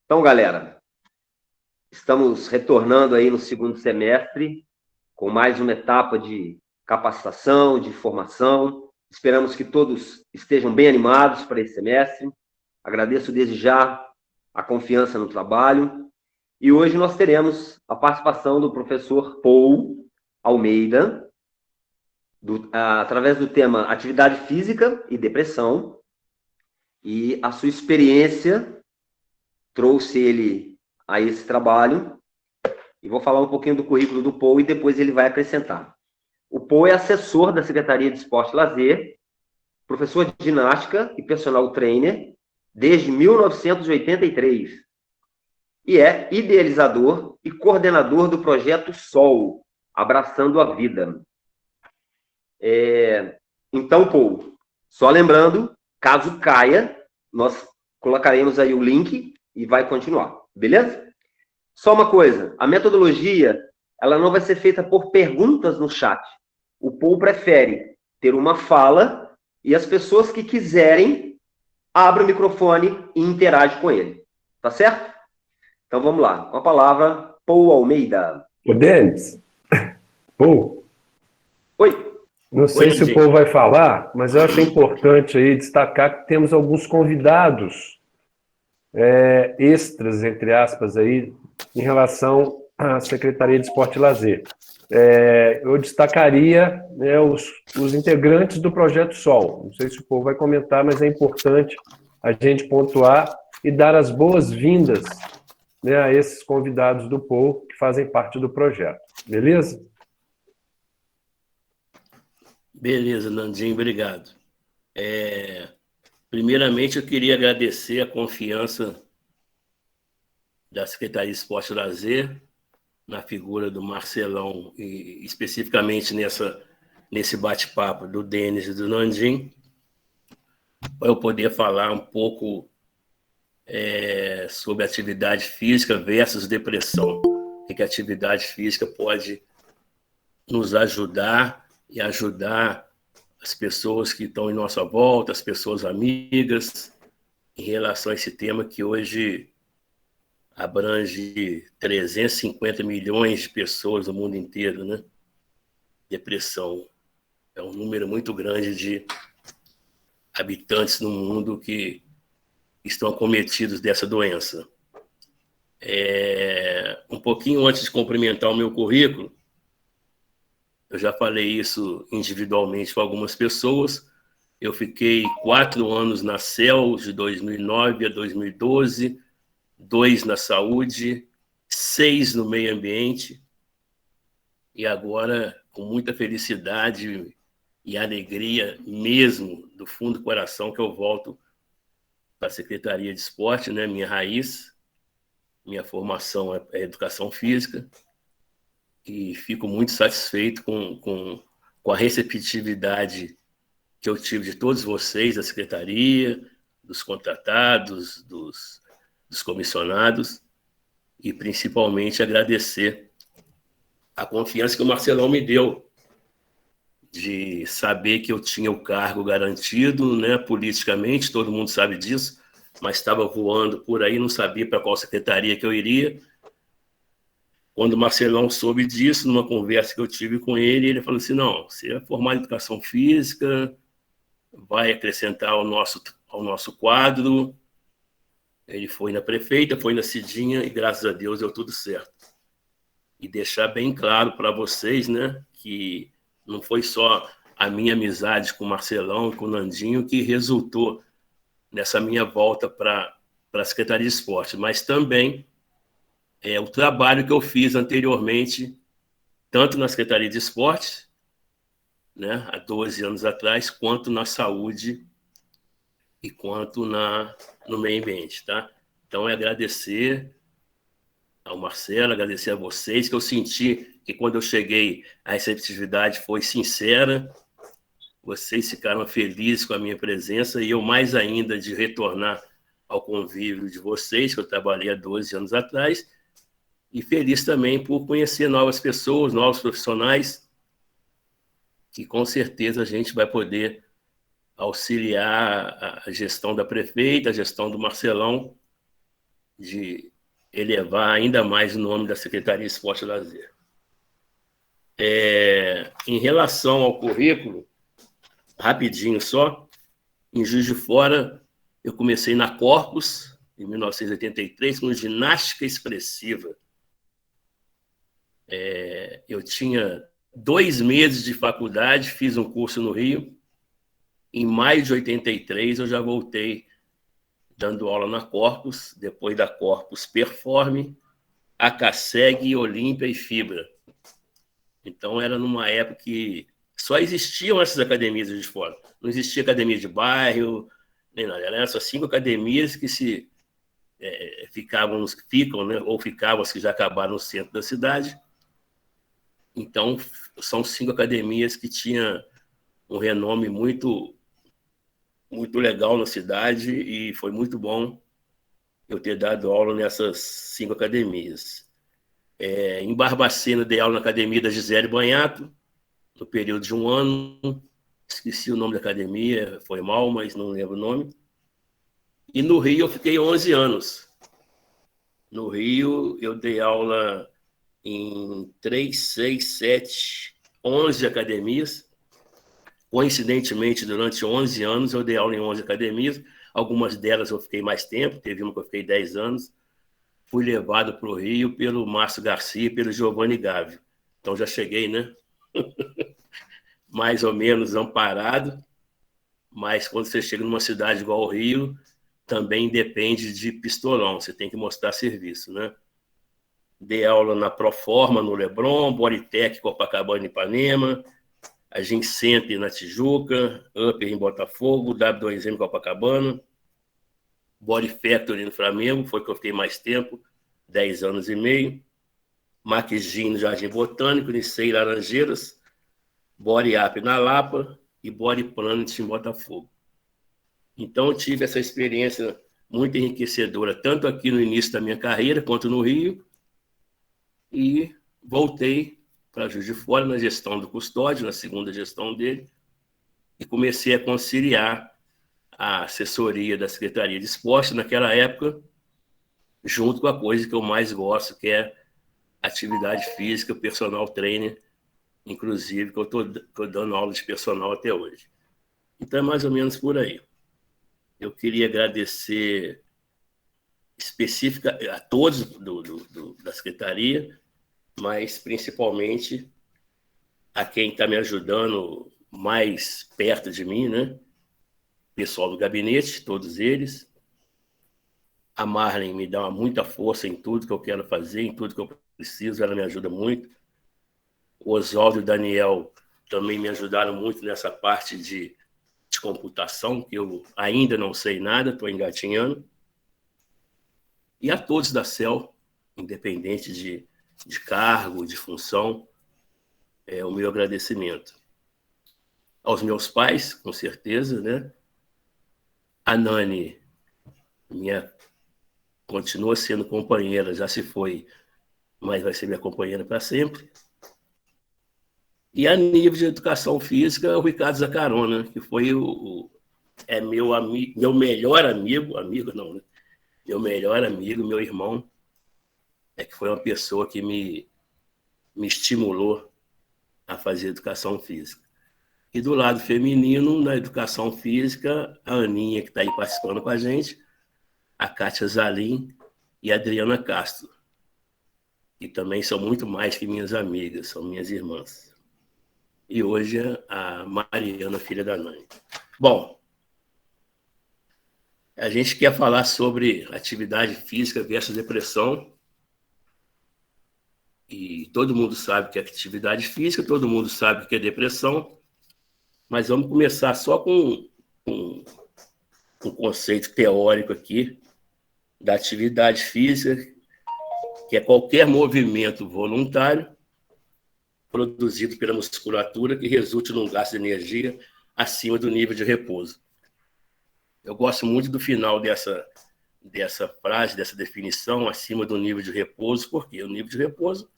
Então, galera, estamos retornando aí no segundo semestre com mais uma etapa de capacitação, de formação. Esperamos que todos estejam bem animados para esse semestre. Agradeço desde já a confiança no trabalho. E hoje nós teremos a participação do professor Paul Almeida, através do tema Atividade Física e Depressão. E a sua experiência trouxe ele a esse trabalho. E vou falar um pouquinho do currículo do Paul e depois ele vai acrescentar. O Paul é assessor da Secretaria de Esporte e Lazer, professor de ginástica e personal trainer desde 1983. E é idealizador e coordenador do projeto SOL, Abraçando a Vida. Então, Paul, só lembrando, caso caia, nós colocaremos aí o link e vai continuar, beleza? Só uma coisa, a metodologia, ela não vai ser feita por perguntas no chat. O Paul prefere ter uma fala e as pessoas que quiserem abrem o microfone e interagem com ele. Tá certo? Então vamos lá. Com a palavra, Paul Almeida. Ô, Denis. Paul. Oi. Não sei se o Paul vai falar, mas eu acho importante aí destacar que temos alguns convidados extras, entre aspas, aí, em relação à Secretaria de Esporte e Lazer. Eu destacaria os integrantes do Projeto Sol. Não sei se o Paul vai comentar, mas é importante a gente pontuar e dar as boas-vindas, né, a esses convidados do Paul que fazem parte do projeto. Beleza? Beleza, Nandinho, obrigado. Primeiramente, eu queria agradecer a confiança da Secretaria de Esporte e Lazer na figura do Marcelão e especificamente nesse bate-papo do Denis e do Nandinho, para eu poder falar um pouco sobre atividade física versus depressão. O que a atividade física pode nos ajudar e ajudar as pessoas que estão em nossa volta, as pessoas amigas, em relação a esse tema que hoje abrange 350 milhões de pessoas no mundo inteiro, né? Depressão é um número muito grande de habitantes no mundo que estão acometidos dessa doença. Um pouquinho antes de cumprimentar o meu currículo, eu já falei isso individualmente com algumas pessoas. Eu fiquei 4 anos na CEL, de 2009 a 2012, 2 na saúde, 6 no meio ambiente, e agora, com muita felicidade e alegria mesmo, do fundo do coração, que eu volto para a Secretaria de Esporte, né? Minha raiz, minha formação é educação física, e fico muito satisfeito com a receptividade que eu tive de todos vocês, da Secretaria, dos contratados, dos comissionados, e principalmente agradecer a confiança que o Marcelão me deu de saber que eu tinha o cargo garantido, né, politicamente, todo mundo sabe disso, mas estava voando por aí, não sabia para qual secretaria que eu iria. Quando o Marcelão soube disso, numa conversa que eu tive com ele, ele falou assim, não, você é formado em educação física, vai acrescentar ao nosso quadro. Ele foi na prefeita, foi na Cidinha e, graças a Deus, deu tudo certo. E deixar bem claro para vocês, né, que não foi só a minha amizade com o Marcelão e com o Nandinho que resultou nessa minha volta para a Secretaria de Esporte, mas também o trabalho que eu fiz anteriormente, tanto na Secretaria de Esporte, né, há 12 anos atrás, quanto na saúde e quanto no meio ambiente, tá? Então, agradecer ao Marcelo, agradecer a vocês, que eu senti que quando eu cheguei, a receptividade foi sincera, vocês ficaram felizes com a minha presença, e eu mais ainda de retornar ao convívio de vocês, que eu trabalhei há 12 anos atrás, e feliz também por conhecer novas pessoas, novos profissionais, que com certeza a gente vai poder auxiliar a gestão da prefeita, a gestão do Marcelão, de elevar ainda mais o nome da Secretaria de Esporte e Lazer. Em relação ao currículo, rapidinho só, em Juiz de Fora, eu comecei na Corpus, em 1983, com ginástica expressiva. Eu tinha 2 meses de faculdade, fiz um curso no Rio. Em maio de 83, eu já voltei dando aula na Corpus, depois da Corpus Performe, ACASEG, Olímpia e Fibra. Então, era numa época que só existiam essas academias de fora. Não existia academia de bairro, nem nada. Eram essas 5 academias que ficam, né, ou ficavam as que já acabaram no centro da cidade. Então, são 5 academias que tinham um renome muito, muito legal na cidade e foi muito bom eu ter dado aula nessas 5 academias. Em Barbacena, dei aula na academia da Gisele Banhato, no período de 1 ano. Esqueci o nome da academia, foi mal, mas não lembro o nome. E no Rio, eu fiquei 11 anos. No Rio, eu dei aula em 3, 6, 7, 11 academias. Coincidentemente, durante 11 anos, eu dei aula em 11 academias. Algumas delas eu fiquei mais tempo, teve uma que eu fiquei 10 anos. Fui levado para o Rio pelo Márcio Garcia e pelo Giovanni Gávio. Então, já cheguei, né? Mais ou menos amparado. Mas quando você chega numa cidade igual ao Rio, também depende de pistolão. Você tem que mostrar serviço, né? Dei aula na Proforma, no Leblon, Bodytech, Copacabana e Ipanema, a Gincent na Tijuca, Upper em Botafogo, W2M Copacabana, Body Factory no Flamengo, foi que eu fiquei mais tempo, 10 anos e meio, Maquigin no Jardim Botânico, Nicei Laranjeiras, Body Up na Lapa e Body Planet em Botafogo. Então, eu tive essa experiência muito enriquecedora, tanto aqui no início da minha carreira, quanto no Rio, e voltei para Juiz de Fora na gestão do Custódio, na segunda gestão dele, e comecei a conciliar a assessoria da Secretaria de Esporte naquela época, junto com a coisa que eu mais gosto, que é atividade física, personal trainer, inclusive, que eu estou dando aula de personal até hoje. Então, é mais ou menos por aí. Eu queria agradecer específica a todos da Secretaria, mas principalmente a quem está me ajudando mais perto de mim, né? Pessoal do gabinete, todos eles. A Marlene me dá muita força em tudo que eu quero fazer, em tudo que eu preciso, ela me ajuda muito. O Oswaldo e o Daniel também me ajudaram muito nessa parte de computação, que eu ainda não sei nada, estou engatinhando. E a todos da CEL, independente de cargo, de função, o meu agradecimento. Aos meus pais, com certeza, né? A Nani, continua sendo companheira, já se foi, mas vai ser minha companheira para sempre. E a nível de educação física, o Ricardo Zacarona, que foi meu melhor amigo não, né? Meu melhor amigo, meu irmão, que foi uma pessoa que me estimulou a fazer educação física. E do lado feminino, na educação física, a Aninha, que está aí participando com a gente, a Kátia Zalim e a Adriana Castro, que também são muito mais que minhas amigas, são minhas irmãs. E hoje a Mariana, filha da Nani. Bom, a gente quer falar sobre atividade física versus depressão. E todo mundo sabe que é atividade física, todo mundo sabe que é depressão. Mas vamos começar só com um conceito teórico aqui da atividade física, que é qualquer movimento voluntário produzido pela musculatura que resulte num gasto de energia acima do nível de repouso. Eu gosto muito do final dessa frase, dessa definição, acima do nível de repouso, porque o nível de repouso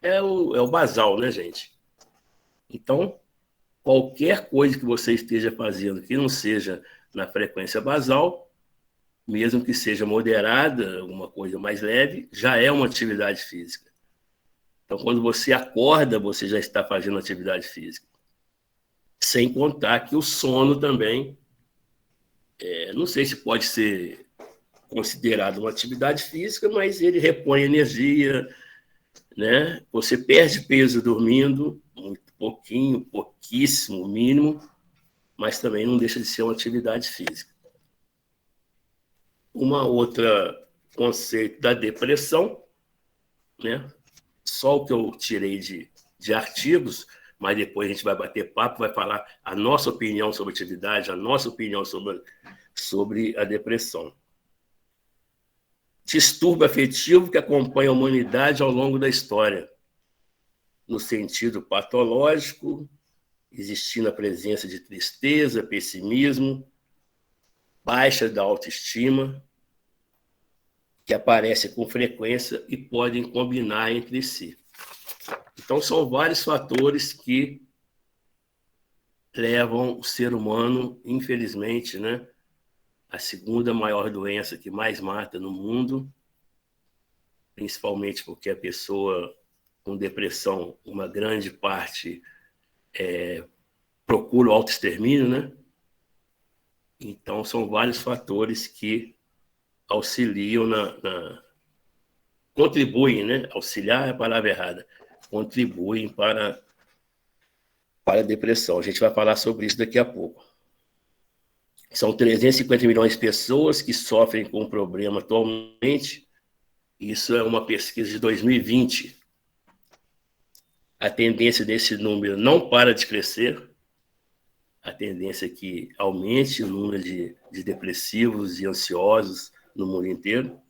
é o basal, né, gente? Então, qualquer coisa que você esteja fazendo que não seja na frequência basal mesmo que seja moderada, alguma coisa mais leve, já é uma atividade física. Então, quando você acorda, você já está fazendo atividade física. Sem contar que o sono também, não sei se pode ser considerado uma atividade física, mas ele repõe energia, né? Você perde peso dormindo, muito pouquinho, pouquíssimo, mínimo, mas também não deixa de ser uma atividade física. Uma outra conceito da depressão, né? Só o que eu tirei de artigos, mas depois a gente vai bater papo, vai falar a nossa opinião sobre atividade, a nossa opinião sobre a depressão. Distúrbio afetivo que acompanha a humanidade ao longo da história, no sentido patológico, existindo a presença de tristeza, pessimismo, baixa da autoestima, que aparece com frequência e podem combinar entre si. Então, são vários fatores que levam o ser humano, infelizmente, né, a segunda maior doença que mais mata no mundo, principalmente porque a pessoa com depressão, uma grande parte procura o autoextermínio, né? Então, são vários fatores que auxiliam contribuem, né? Auxiliar é a palavra errada. Contribuem para a depressão. A gente vai falar sobre isso daqui a pouco. São 350 milhões de pessoas que sofrem com o problema atualmente. Isso é uma pesquisa de 2020. A tendência desse número não para de crescer. A tendência é que aumente o número de depressivos e ansiosos no mundo inteiro.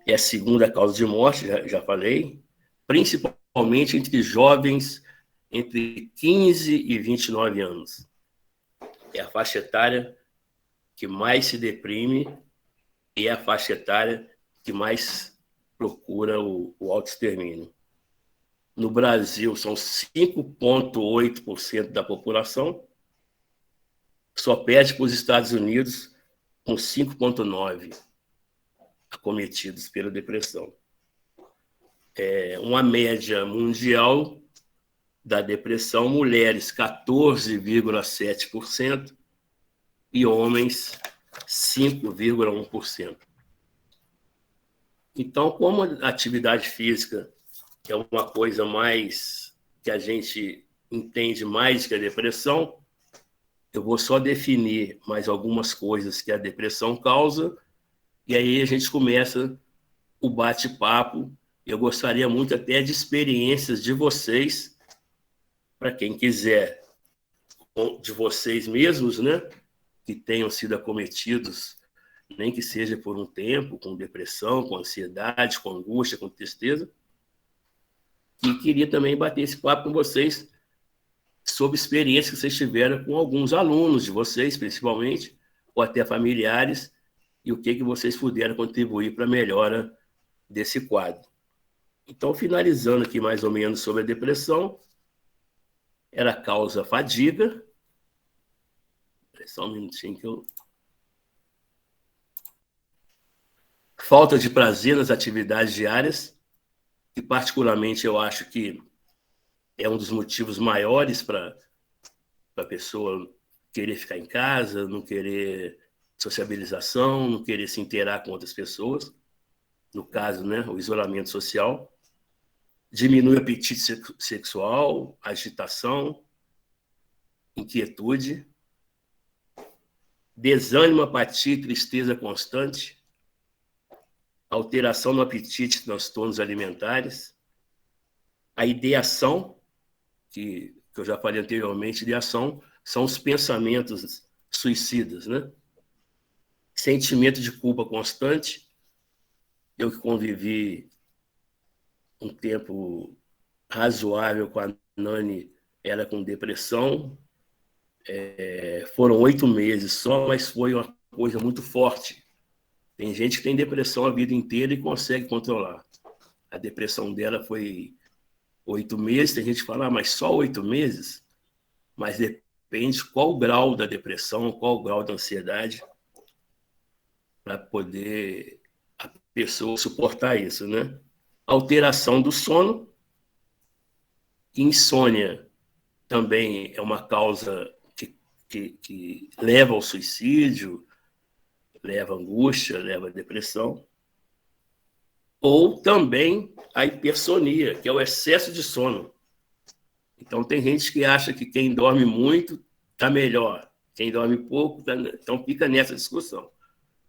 É a segunda causa de morte, já falei, principalmente entre jovens entre 15 e 29 anos. É a faixa etária que mais se deprime e é a faixa etária que mais procura o autoextermínio. No Brasil, são 5,8% da população, só perde para os Estados Unidos, com 5,9% acometidos pela depressão. Uma média mundial da depressão, mulheres 14,7% e homens 5,1%. Então, como a atividade física é uma coisa mais que a gente entende mais que a depressão, eu vou só definir mais algumas coisas que a depressão causa e aí a gente começa o bate-papo. Eu gostaria muito até de experiências de vocês, para quem quiser, de vocês mesmos, né, que tenham sido acometidos, nem que seja por um tempo, com depressão, com ansiedade, com angústia, com tristeza. E queria também bater esse papo com vocês sobre experiências que vocês tiveram com alguns alunos de vocês, principalmente, ou até familiares, e o que vocês puderam contribuir para a melhora desse quadro. Então, finalizando aqui mais ou menos sobre a depressão, ela causa fadiga. Só um minutinho que eu... Falta de prazer nas atividades diárias, que particularmente eu acho que é um dos motivos maiores para a pessoa querer ficar em casa, não querer sociabilização, não querer se interar com outras pessoas. No caso, né, o isolamento social. Diminui o apetite sexual, agitação, inquietude, desânimo, apatia e tristeza constante, alteração no apetite e transtornos alimentares, a ideação, que eu já falei anteriormente, ideação são os pensamentos suicidas, né? Sentimento de culpa constante. Eu que convivi um tempo razoável com a Nani, ela com depressão, foram 8 meses só, mas foi uma coisa muito forte. Tem gente que tem depressão a vida inteira e consegue controlar. A depressão dela foi 8 meses, tem gente que fala, mas só 8 meses? Mas depende qual o grau da depressão, qual o grau da ansiedade. para poder a pessoa suportar isso, né? Alteração do sono, insônia também é uma causa que leva ao suicídio, leva à angústia, leva à depressão. Ou também a hipersonia, que é o excesso de sono. Então, tem gente que acha que quem dorme muito está melhor, quem dorme pouco, então fica nessa discussão.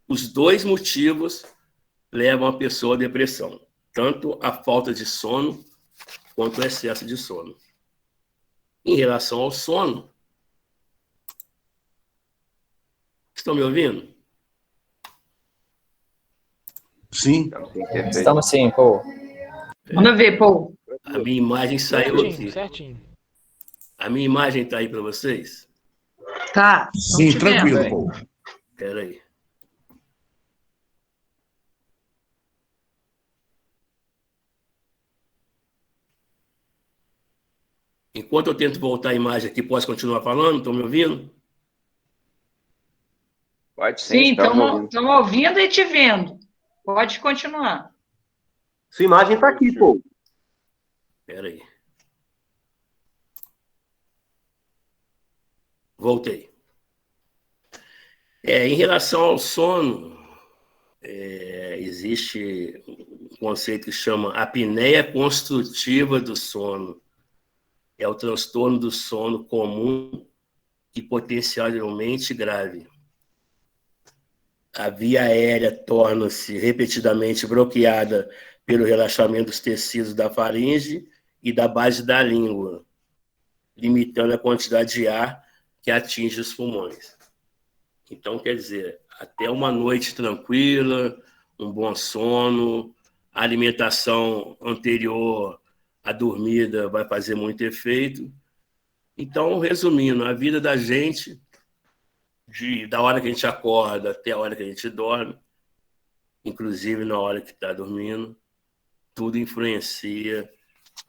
Os dois motivos levam a pessoa à depressão, tanto a falta de sono quanto o excesso de sono. Em relação ao sono, estão me ouvindo? Sim. Estamos sim, Paul. Manda ver, Paul. A minha imagem saiu aqui. Certinho. A minha imagem está aí para vocês? Tá. Sim, tranquilo, Paul. Espera aí. Enquanto eu tento voltar a imagem aqui, posso continuar falando? Estão me ouvindo? Pode Sim, estamos estamos ouvindo e te vendo. Pode continuar. Sua imagem está aqui, pô. Espera aí. Voltei. Em relação ao sono, existe um conceito que chama apneia construtiva do sono. É o transtorno do sono comum e potencialmente grave. A via aérea torna-se repetidamente bloqueada pelo relaxamento dos tecidos da faringe e da base da língua, limitando a quantidade de ar que atinge os pulmões. Então, quer dizer, até uma noite tranquila, um bom sono, a alimentação anterior à dormida vai fazer muito efeito. Então, resumindo, a vida da gente, da hora que a gente acorda até a hora que a gente dorme, inclusive na hora que está dormindo, tudo influencia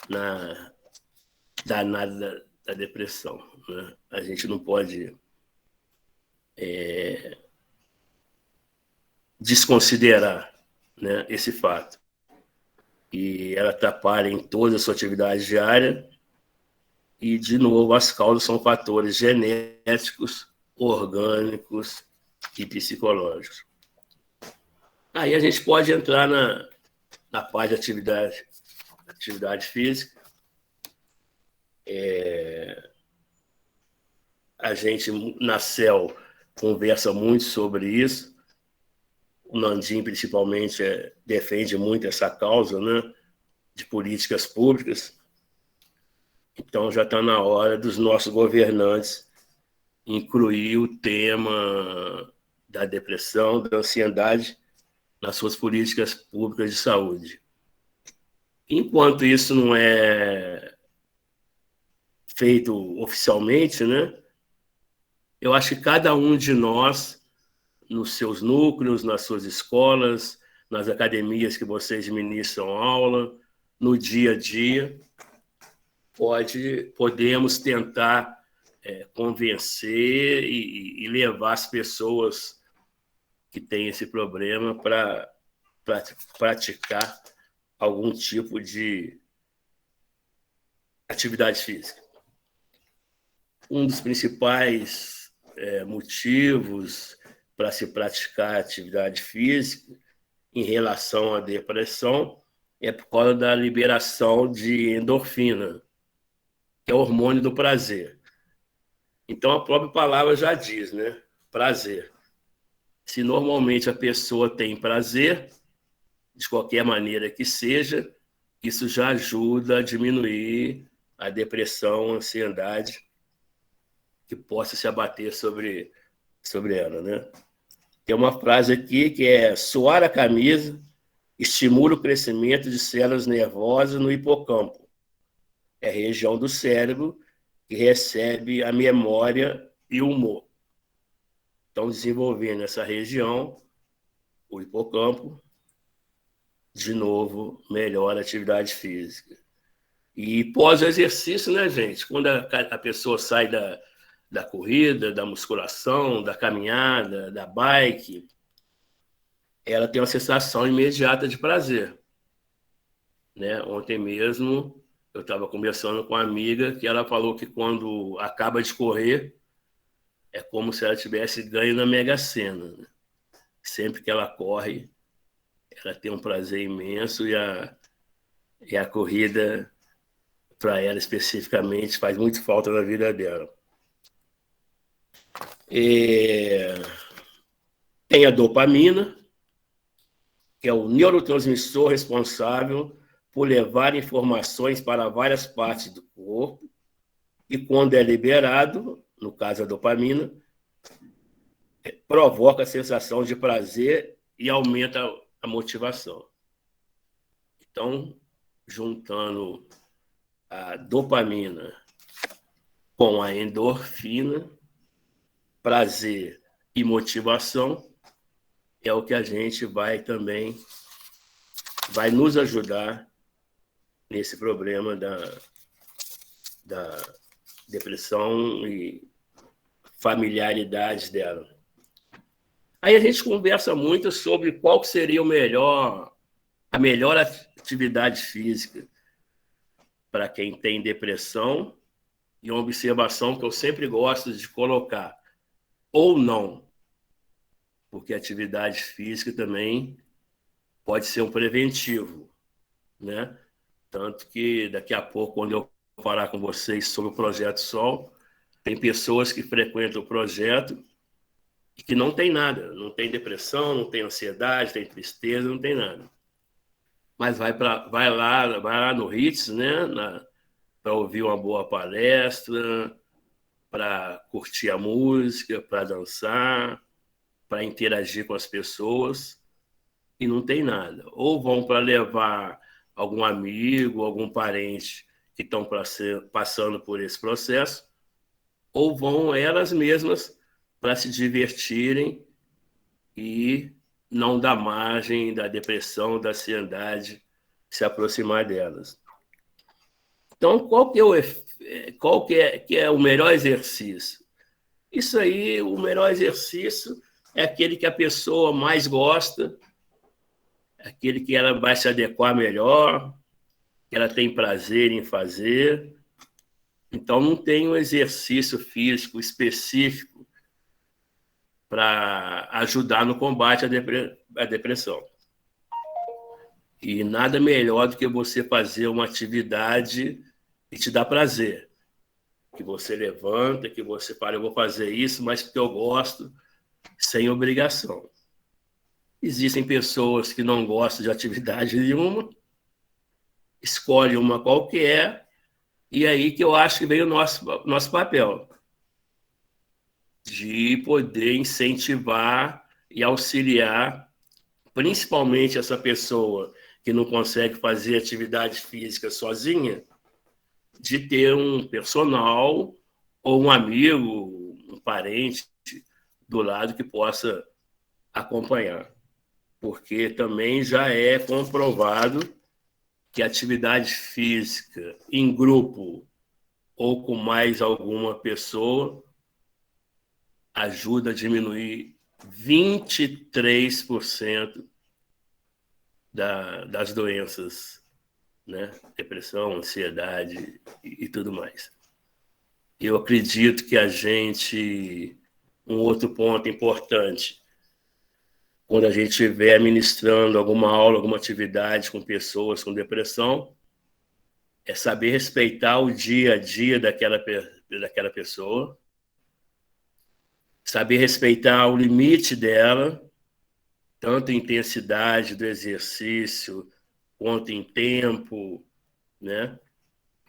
na danada da depressão, né? A gente não pode desconsiderar, né, esse fato. E ela atrapalha em toda a sua atividade diária. E, de novo, as causas são fatores genéticos, orgânicos e psicológicos. Aí a gente pode entrar na parte de atividade física. A gente, na CEL, conversa muito sobre isso. O Landim, principalmente, defende muito essa causa, né, de políticas públicas. Então, já está na hora dos nossos governantes incluir o tema da depressão, da ansiedade nas suas políticas públicas de saúde. Enquanto isso não é feito oficialmente, né, eu acho que cada um de nós, nos seus núcleos, nas suas escolas, nas academias que vocês ministram aula, no dia a dia, podemos tentar convencer e levar as pessoas que têm esse problema para praticar algum tipo de atividade física. Um dos principais motivos para se praticar atividade física em relação à depressão é por causa da liberação de endorfina, que é o hormônio do prazer. Então, a própria palavra já diz, né? Prazer. Se normalmente a pessoa tem prazer, de qualquer maneira que seja, isso já ajuda a diminuir a depressão, a ansiedade que possa se abater sobre ela, né? Tem uma frase aqui que é: suar a camisa estimula o crescimento de células nervosas no hipocampo. É a região do cérebro que recebe a memória e o humor. Então, desenvolvendo essa região, o hipocampo, de novo, melhora a atividade física. E pós-exercício, né, gente? Quando a pessoa sai da corrida, da musculação, da caminhada, da bike, ela tem uma sensação imediata de prazer, né? Ontem mesmo eu estava conversando com uma amiga que ela falou que quando acaba de correr é como se ela tivesse ganho na Mega Sena, né? Sempre que ela corre, ela tem um prazer imenso e a corrida, para ela especificamente, faz muito falta na vida dela. Tem a dopamina, que é o neurotransmissor responsável por levar informações para várias partes do corpo, e quando é liberado, no caso a dopamina, provoca a sensação de prazer e aumenta a motivação. Então, juntando a dopamina com a endorfina, prazer e motivação, é o que a gente vai nos ajudar nesse problema da depressão e familiaridade dela. Aí a gente conversa muito sobre qual seria a melhor atividade física para quem tem depressão, e uma observação que eu sempre gosto de colocar, ou não, porque a atividade física também pode ser um preventivo, né? Tanto que daqui a pouco, quando eu falar com vocês sobre o Projeto Sol, tem pessoas que frequentam o projeto e que não tem nada, não tem depressão, não tem ansiedade, tem tristeza, não tem nada. Mas vai lá no HIITS, né? Para ouvir uma boa palestra, para curtir a música, para dançar, para interagir com as pessoas, e não tem nada. Ou vão para levar algum amigo, algum parente que estão passando por esse processo, ou vão elas mesmas para se divertirem e não dar margem da depressão, da ansiedade se aproximar delas. Então, qual que é o melhor exercício? Isso aí, o melhor exercício é aquele que a pessoa mais gosta, aquele que ela vai se adequar melhor, que ela tem prazer em fazer. Então, não tem um exercício físico específico para ajudar no combate à depressão. E nada melhor do que você fazer uma atividade que te dá prazer. Que você levanta, que você fala, eu vou fazer isso, mas porque eu gosto, sem obrigação. Existem pessoas que não gostam de atividade nenhuma, escolhem uma qualquer, e aí que eu acho que vem o nosso papel, de poder incentivar e auxiliar, principalmente essa pessoa que não consegue fazer atividade física sozinha, de ter um personal ou um amigo, um parente do lado que possa acompanhar. Porque também já é comprovado que atividade física em grupo ou com mais alguma pessoa ajuda a diminuir 23% das doenças, né? Depressão, ansiedade e tudo mais. Eu acredito que um outro ponto importante, quando a gente estiver ministrando alguma aula, alguma atividade com pessoas com depressão, é saber respeitar o dia a dia daquela pessoa, saber respeitar o limite dela, tanto em intensidade do exercício, quanto em tempo, né?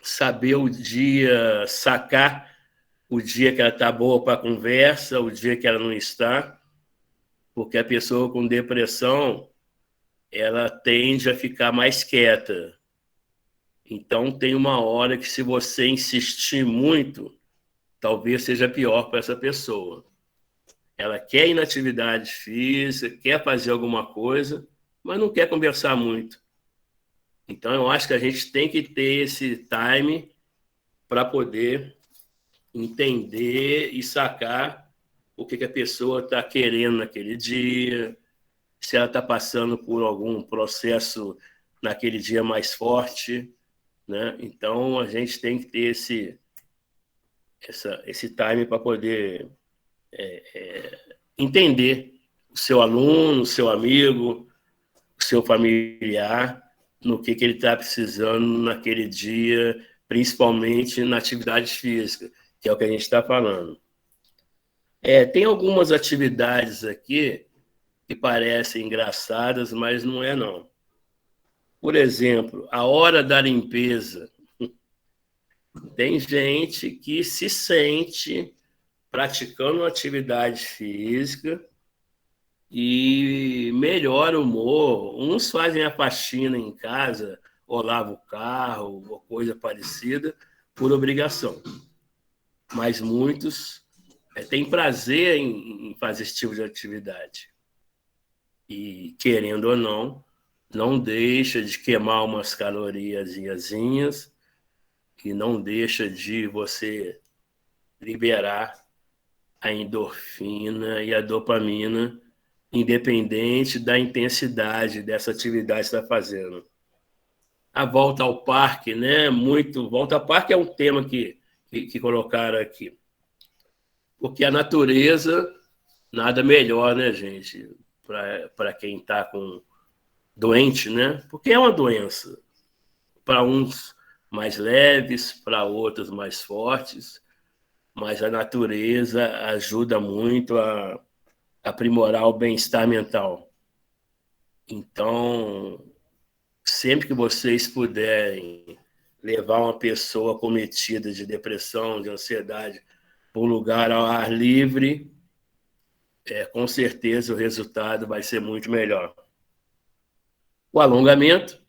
Saber sacar o dia que ela está boa para a conversa, o dia que ela não está, porque a pessoa com depressão, ela tende a ficar mais quieta. Então, tem uma hora que, se você insistir muito, talvez seja pior para essa pessoa. Ela quer ir na atividade física, quer fazer alguma coisa, mas não quer conversar muito. Então, eu acho que a gente tem que ter esse time para poder entender e sacar o que a pessoa está querendo naquele dia, se ela está passando por algum processo naquele dia mais forte, né? Então, a gente tem que ter esse time para poder entender o seu aluno, o seu amigo, o seu familiar, no que ele está precisando naquele dia, principalmente na atividade física, que é o que a gente está falando. Tem algumas atividades aqui que parecem engraçadas, mas não é não. Por exemplo, a hora da limpeza. Tem gente que se sente praticando uma atividade física e melhora o humor. Uns fazem a faxina em casa, ou lavam o carro, ou coisa parecida, por obrigação. Mas muitos têm prazer em fazer esse tipo de atividade. E, querendo ou não, não deixa de queimar umas caloriazinhas e não deixa de você liberar a endorfina e a dopamina, independente da intensidade dessa atividade que você está fazendo. A volta ao parque, né? Volta ao parque é um tema que colocaram aqui. Porque a natureza, nada melhor, né, gente? Para quem está doente, né? Porque é uma doença. Para uns mais leves, para outros mais fortes, mas a natureza ajuda muito a aprimorar o bem-estar mental. Então, sempre que vocês puderem levar uma pessoa cometida de depressão, de ansiedade, para um lugar ao ar livre, com certeza o resultado vai ser muito melhor. O alongamento,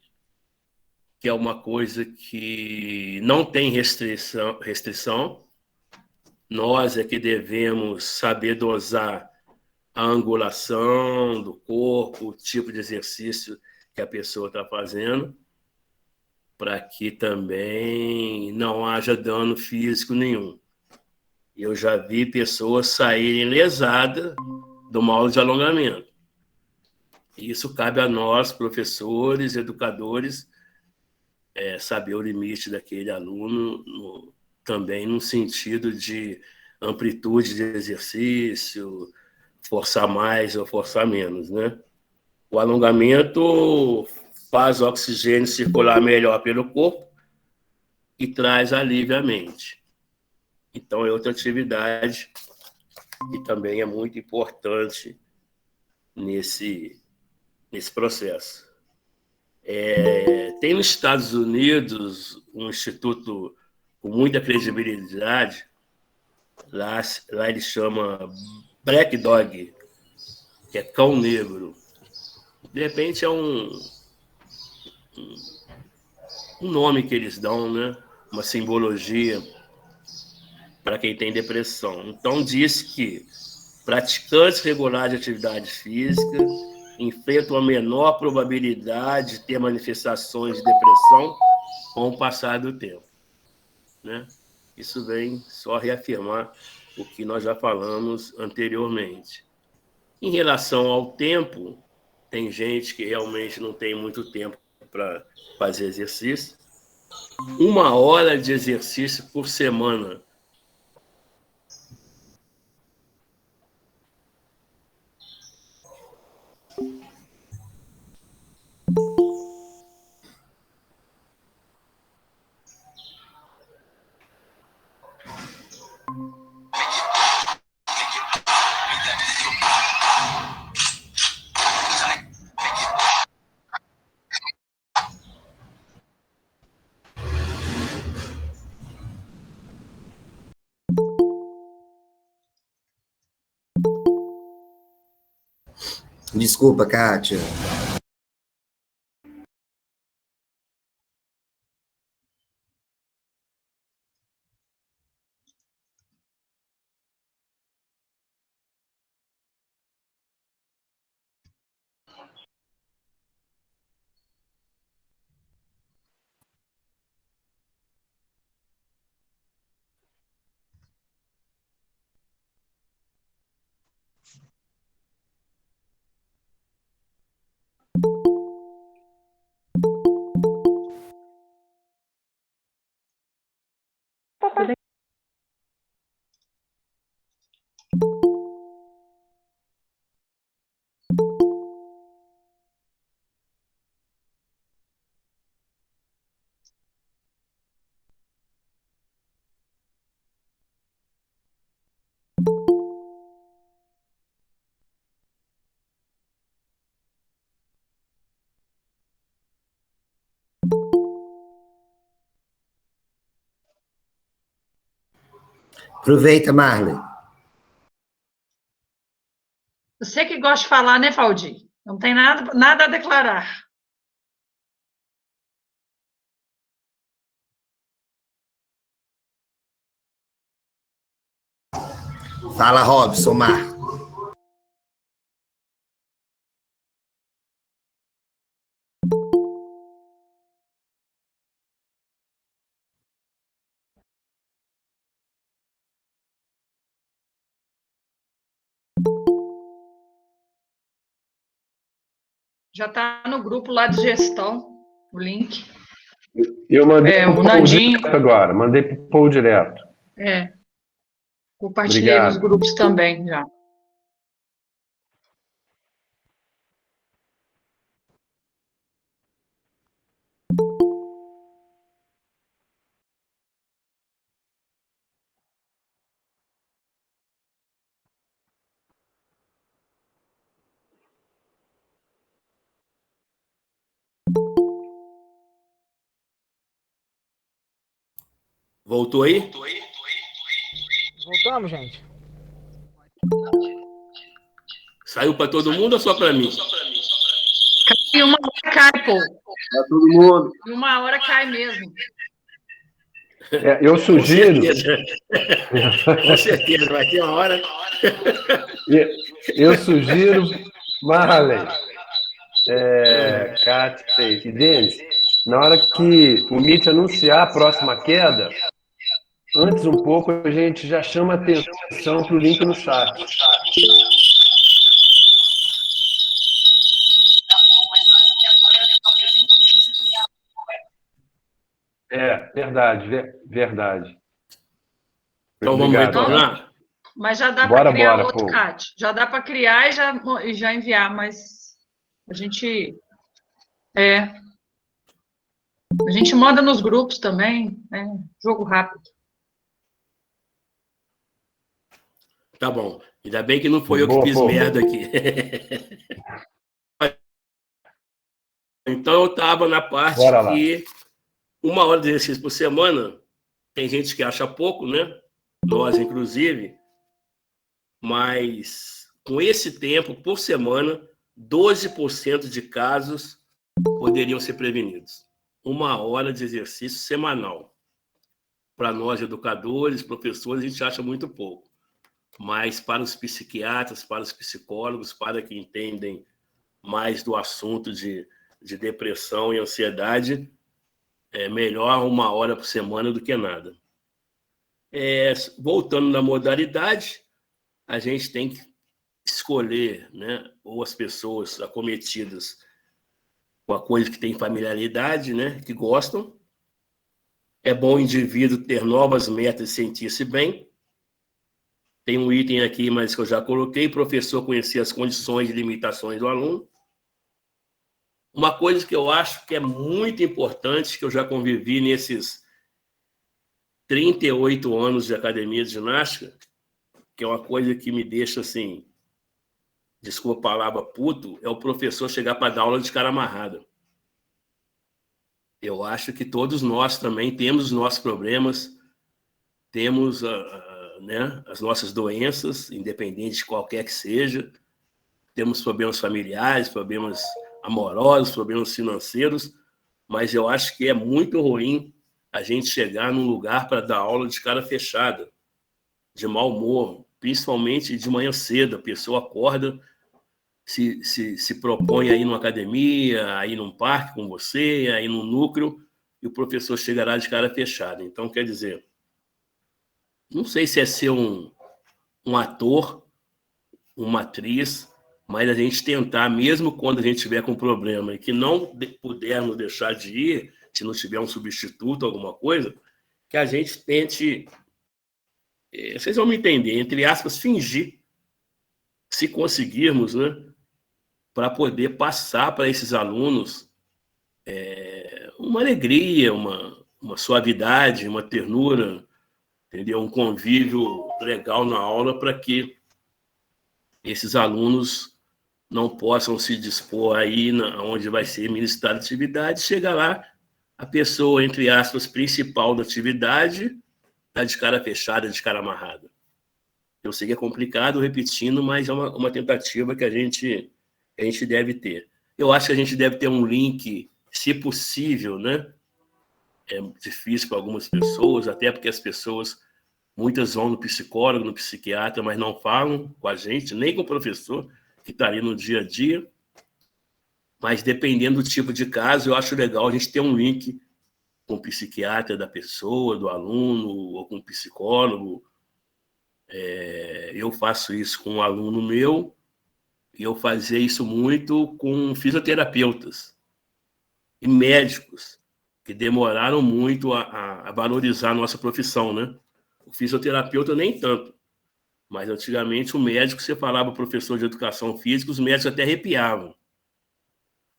que é uma coisa que não tem restrição. Nós é que devemos saber dosar a angulação do corpo, o tipo de exercício que a pessoa está fazendo, para que também não haja dano físico nenhum. Eu já vi pessoas saírem lesadas de uma aula de alongamento. Isso cabe a nós, professores, educadores, saber o limite daquele aluno, também no sentido de amplitude de exercício, forçar mais ou forçar menos, né? O alongamento faz o oxigênio circular melhor pelo corpo e traz alívio à mente. Então, é outra atividade que também é muito importante nesse processo. Tem nos Estados Unidos um instituto com muita credibilidade, lá ele chama Black Dog, que é cão negro. De repente é um nome que eles dão, né? Uma simbologia para quem tem depressão. Então, diz que praticantes regulares de atividade física enfrentam a menor probabilidade de ter manifestações de depressão com o passar do tempo, né? Isso vem só reafirmar o que nós já falamos anteriormente. Em relação ao tempo, tem gente que realmente não tem muito tempo para fazer exercício. 1 hora de exercício por semana. Desculpa, Kátia. Aproveita, Marley. Você que gosta de falar, né, Valdir? Não tem nada a declarar. Fala, Robson, Marco. Já está no grupo lá de gestão, o link. Eu mandei o pro Nandinho. direto agora, mandei para o Paul direto. Compartilhei Obrigado. nos grupos também já. Voltou aí? Voltamos, gente. Saiu para todo mundo ou só para mim? E uma hora cai, pô. Para todo mundo. E uma hora cai mesmo. Eu sugiro. Com certeza, vai ter uma hora. Eu sugiro, Marley, Kátia e Denis, na hora que o Meet anunciar a próxima queda, antes um pouco a gente já chama atenção para o link no chat. Verdade. Então vamos retornar? Mas já dá para criar outro, pô. Kátia. Já dá para criar e já enviar, mas a gente manda nos grupos também, né? Jogo rápido. Tá bom. Ainda bem que não foi eu que fiz merda aqui. Então eu estava na parte que 1 hora de exercício por semana, tem gente que acha pouco, né? Nós, inclusive, mas com esse tempo, por semana, 12% de casos poderiam ser prevenidos. 1 hora de exercício semanal. Para nós, educadores, professores, a gente acha muito pouco. Mas para os psiquiatras, para os psicólogos, para quem entendem mais do assunto de depressão e ansiedade, é melhor 1 hora por semana do que nada. Voltando na modalidade, a gente tem que escolher, né, ou as pessoas acometidas com a coisa que tem familiaridade, né, que gostam. É bom o indivíduo ter novas metas e sentir-se bem. Tem um item aqui, mas que eu já coloquei, professor conhecer as condições e limitações do aluno. Uma coisa que eu acho que é muito importante, que eu já convivi nesses 38 anos de academia de ginástica, que é uma coisa que me deixa assim, desculpa a palavra puto, é o professor chegar para dar aula de cara amarrada. Eu acho que todos nós também temos os nossos problemas, temos né, as nossas doenças, independente de qualquer que seja, temos problemas familiares, problemas amorosos, problemas financeiros, mas eu acho que é muito ruim a gente chegar num lugar para dar aula de cara fechada, de mau humor, principalmente de manhã cedo. A pessoa acorda, se propõe a ir numa academia, a ir num parque com você, a ir num núcleo, e o professor chegará de cara fechada. Então, quer dizer, não sei se é ser um ator, uma atriz, mas a gente tentar, mesmo quando a gente estiver com problema e que não pudermos deixar de ir, se não tiver um substituto, alguma coisa, que a gente tente, vocês vão me entender, entre aspas, fingir, se conseguirmos, né, para poder passar para esses alunos uma alegria, uma suavidade, uma ternura, entendeu? Um convívio legal na aula para que esses alunos não possam se dispor aí onde vai ser ministrada a atividade, chega lá a pessoa, entre aspas, principal da atividade, está de cara fechada, de cara amarrada. Eu sei que é complicado repetindo, mas é uma tentativa que a gente deve ter. Eu acho que a gente deve ter um link, se possível, né? É difícil para algumas pessoas, até porque as pessoas, muitas vão no psicólogo, no psiquiatra, mas não falam com a gente, nem com o professor, que está ali no dia a dia. Mas dependendo do tipo de caso, eu acho legal a gente ter um link com o psiquiatra da pessoa, do aluno, ou com o psicólogo. Eu faço isso com um aluno meu, e eu fazia isso muito com fisioterapeutas e médicos, que demoraram muito a valorizar a nossa profissão, né? O fisioterapeuta nem tanto, mas antigamente o médico, você falava professor de educação física, os médicos até arrepiavam.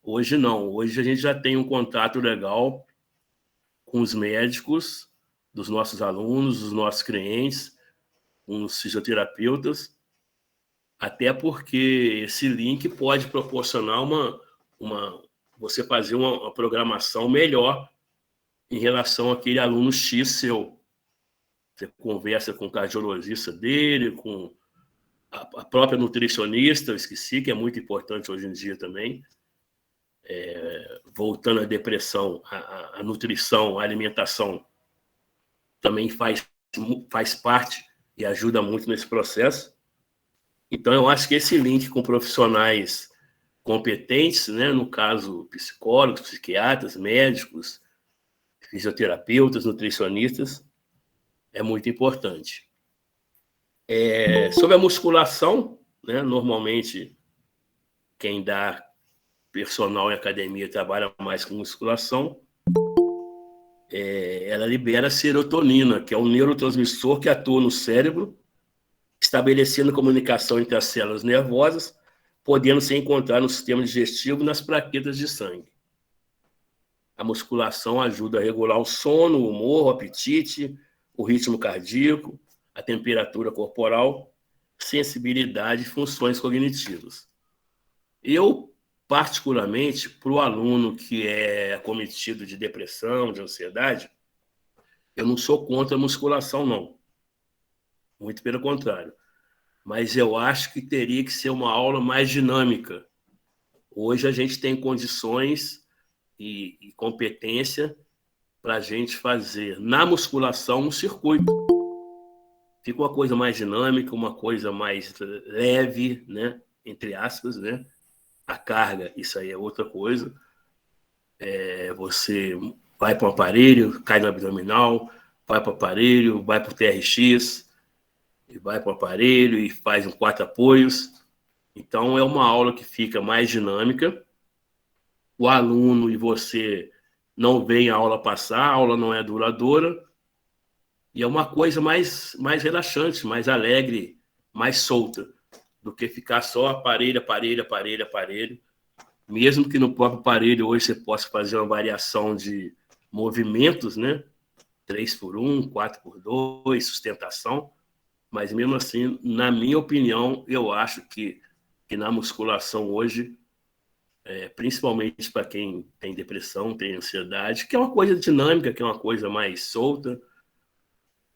Hoje não, hoje a gente já tem um contato legal com os médicos, dos nossos alunos, dos nossos clientes, com os fisioterapeutas, até porque esse link pode proporcionar você fazer uma programação melhor em relação àquele aluno X seu. Você conversa com o cardiologista dele, com a própria nutricionista, eu esqueci, que é muito importante hoje em dia também. Voltando à depressão, a nutrição, a alimentação também faz parte e ajuda muito nesse processo. Então, eu acho que esse link com profissionais competentes, né, no caso, psicólogos, psiquiatras, médicos, fisioterapeutas, nutricionistas, é muito importante. Sobre a musculação, né, normalmente, quem dá personal em academia trabalha mais com musculação, ela libera serotonina, que é um neurotransmissor que atua no cérebro, estabelecendo comunicação entre as células nervosas, podendo ser encontrado no sistema digestivo e nas plaquetas de sangue. A musculação ajuda a regular o sono, o humor, o apetite, o ritmo cardíaco, a temperatura corporal, sensibilidade e funções cognitivas. Eu, particularmente, para o aluno que é acometido de depressão, de ansiedade, eu não sou contra a musculação, não. Muito pelo contrário. Mas eu acho que teria que ser uma aula mais dinâmica. Hoje a gente tem condições e competência para a gente fazer na musculação um circuito. Fica uma coisa mais dinâmica, uma coisa mais leve, né? Entre aspas, né? A carga, isso aí é outra coisa. Você vai para o aparelho, cai no abdominal, vai para o aparelho, vai para o TRX, e vai para o aparelho e faz 4 apoios. Então, é uma aula que fica mais dinâmica. O aluno e você não veem a aula passar, a aula não é duradoura, e é uma coisa mais relaxante, mais alegre, mais solta, do que ficar só aparelho, aparelho, aparelho, aparelho. Mesmo que no próprio aparelho hoje você possa fazer uma variação de movimentos, né? 3x1, 4x2, sustentação, mas mesmo assim, na minha opinião, eu acho que na musculação hoje, principalmente para quem tem depressão, tem ansiedade, que é uma coisa dinâmica, que é uma coisa mais solta,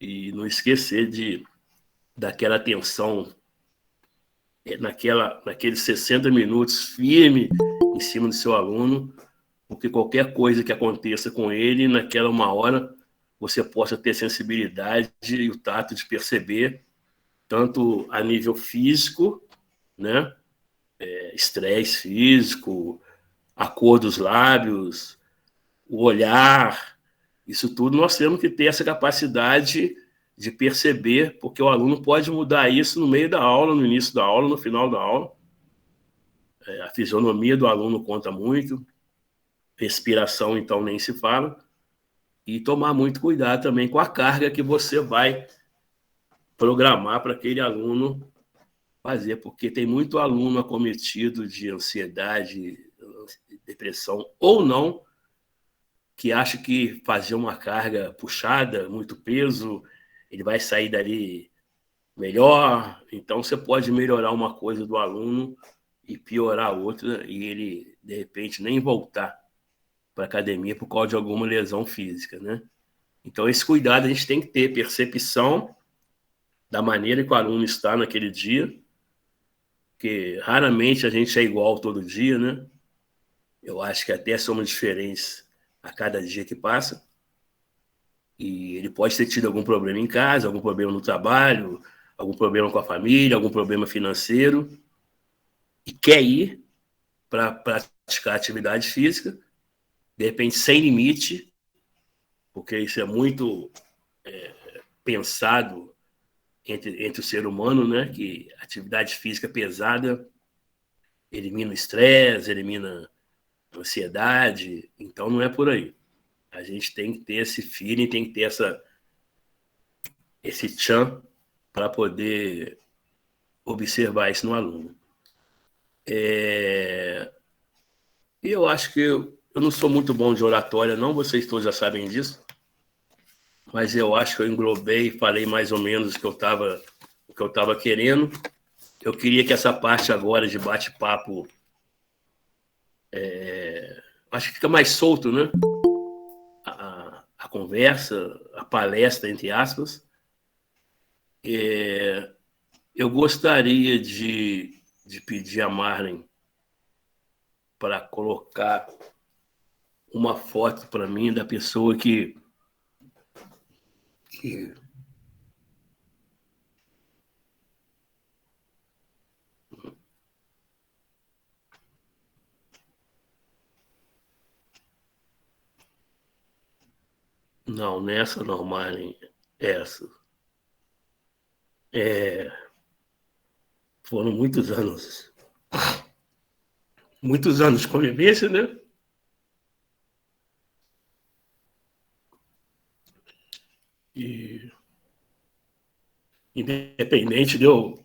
e não esquecer daquela tensão, naqueles 60 minutos firme em cima do seu aluno, porque qualquer coisa que aconteça com ele, naquela 1 hora, você possa ter sensibilidade e o tato de perceber, tanto a nível físico, né? Estresse físico, a cor dos lábios, o olhar, isso tudo nós temos que ter essa capacidade de perceber, porque o aluno pode mudar isso no meio da aula, no início da aula, no final da aula. A fisionomia do aluno conta muito, respiração, então, nem se fala, e tomar muito cuidado também com a carga que você vai programar para aquele aluno fazer, porque tem muito aluno acometido de ansiedade, depressão ou não, que acha que fazer uma carga puxada, muito peso, ele vai sair dali melhor. Então, você pode melhorar uma coisa do aluno e piorar outra, e ele, de repente, nem voltar para a academia por causa de alguma lesão física, né? Então, esse cuidado a gente tem que ter, percepção da maneira que o aluno está naquele dia, porque raramente a gente é igual todo dia, né? Eu acho que até somos diferentes a cada dia que passa. E ele pode ter tido algum problema em casa, algum problema no trabalho, algum problema com a família, algum problema financeiro, e quer ir para praticar atividade física, de repente sem limite, porque isso é muito pensado entre o ser humano, né? Que atividade física pesada elimina o estresse, elimina a ansiedade, então não é por aí. A gente tem que ter esse feeling, tem que ter esse tchan para poder observar isso no aluno. Eu acho que eu não sou muito bom de oratória, não, vocês todos já sabem disso, mas eu acho que eu englobei e falei mais ou menos o que eu estava querendo. Eu queria que essa parte agora de bate-papo acho que fica mais solto, né? A conversa, a palestra, entre aspas. Eu gostaria de pedir a Marlene para colocar uma foto para mim da pessoa que não, nessa não, Marlene, essa. Foram muitos anos de convivência, né? E independente de eu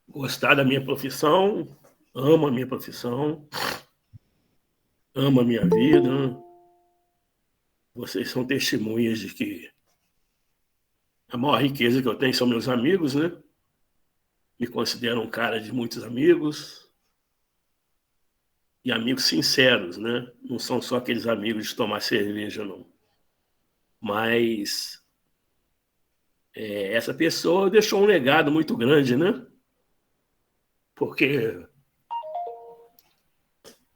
gostar da minha profissão, amo a minha profissão, amo a minha vida. Vocês são testemunhas de que a maior riqueza que eu tenho são meus amigos, né? Me considero um cara de muitos amigos e amigos sinceros, né? Não são só aqueles amigos de tomar cerveja, não. Mas essa pessoa deixou um legado muito grande, né? Porque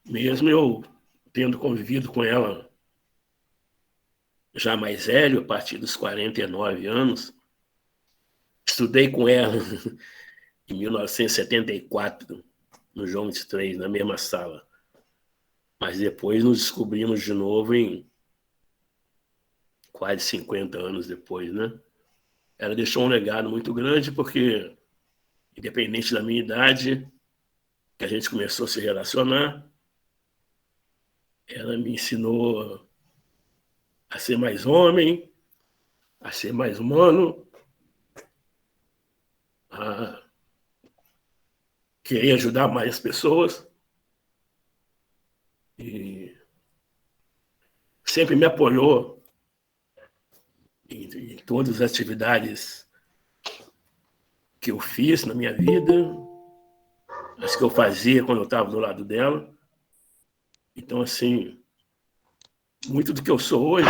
mesmo eu tendo convivido com ela já mais velho, a partir dos 49 anos, estudei com ela em 1974, no João 23, na mesma sala. Mas depois nos descobrimos de novo em quase 50 anos depois, né? Ela deixou um legado muito grande porque, independente da minha idade, que a gente começou a se relacionar, ela me ensinou a ser mais homem, a ser mais humano, a querer ajudar mais as pessoas. E sempre me apoiou em todas as atividades que eu fiz na minha vida, as que eu fazia quando eu estava do lado dela. Então, assim, muito do que eu sou hoje,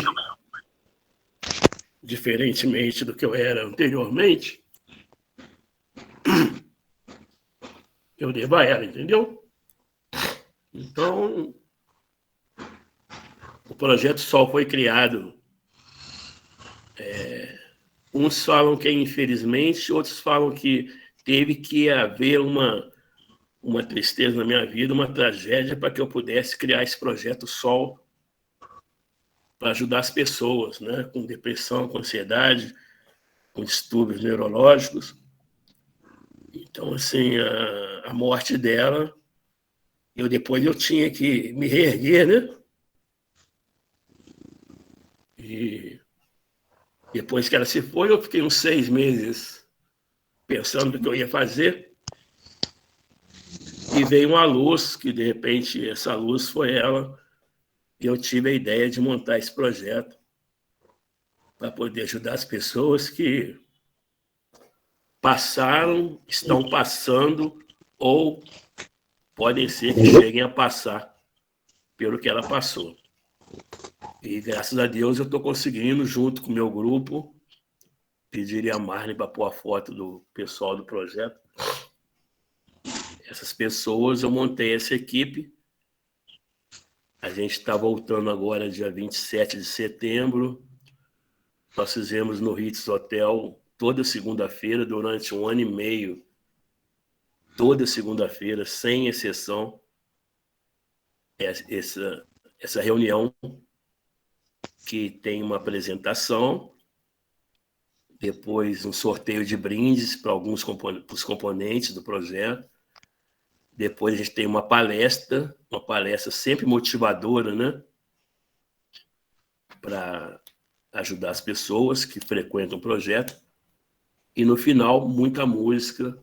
diferentemente do que eu era anteriormente, eu devo a ela, entendeu? Então, o Projeto Sol foi criado. Uns falam que é infelizmente, outros falam que teve que haver uma tristeza na minha vida, uma tragédia, para que eu pudesse criar esse Projeto Sol para ajudar as pessoas, né? Com depressão, com ansiedade, com distúrbios neurológicos. Então, assim, a morte dela, depois eu tinha que me reerguer, né? E depois que ela se foi, eu fiquei uns 6 meses pensando no que eu ia fazer. E veio uma luz, que de repente essa luz foi ela, e eu tive a ideia de montar esse projeto para poder ajudar as pessoas que passaram, estão passando, ou podem ser que cheguem a passar pelo que ela passou. E graças a Deus eu estou conseguindo, junto com o meu grupo, pediria a Marley para pôr a foto do pessoal do projeto. Essas pessoas, eu montei essa equipe. A gente está voltando agora, dia 27 de setembro. Nós fizemos no Ritz Hotel toda segunda-feira, durante 1 ano e meio, toda segunda-feira, sem exceção, essa reunião que tem uma apresentação, depois um sorteio de brindes para alguns pros componentes do projeto, depois a gente tem uma palestra sempre motivadora, né? Para ajudar as pessoas que frequentam o projeto, e no final, muita música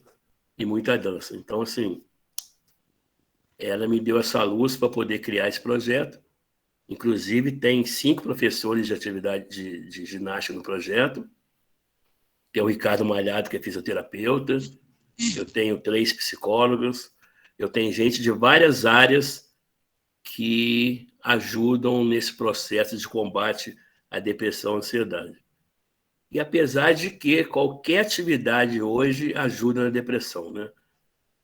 e muita dança. Então, assim, ela me deu essa luz para poder criar esse projeto. Inclusive, tem 5 professores de atividade de ginástica no projeto. Tem o Ricardo Malhado, que é fisioterapeuta. Eu tenho 3 psicólogos. Eu tenho gente de várias áreas que ajudam nesse processo de combate à depressão e ansiedade. E apesar de que qualquer atividade hoje ajuda na depressão, né?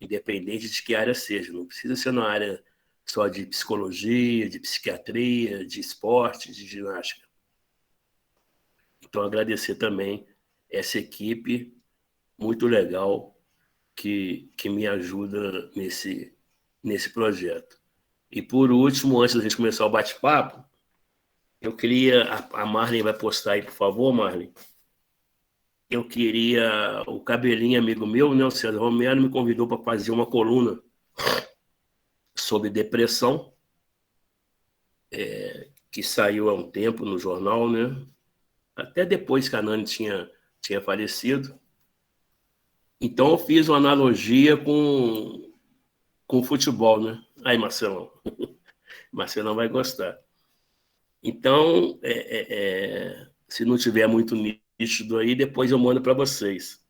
Independente de que área seja. Não precisa ser na área só de psicologia, de psiquiatria, de esporte, de ginástica. Então, agradecer também essa equipe muito legal que me ajuda nesse projeto. E, por último, antes da gente começar o bate-papo, eu queria... A Marley vai postar aí, por favor, Marley. Eu queria... O Cabelinho, amigo meu, né, o César Romero, me convidou para fazer uma coluna sobre depressão, que saiu há um tempo no jornal, né? Até depois que a Nani tinha falecido. Então, eu fiz uma analogia com o futebol, né? Aí, Marcelão. Marcelão vai gostar. Então, se não tiver muito nítido aí, depois eu mando para vocês.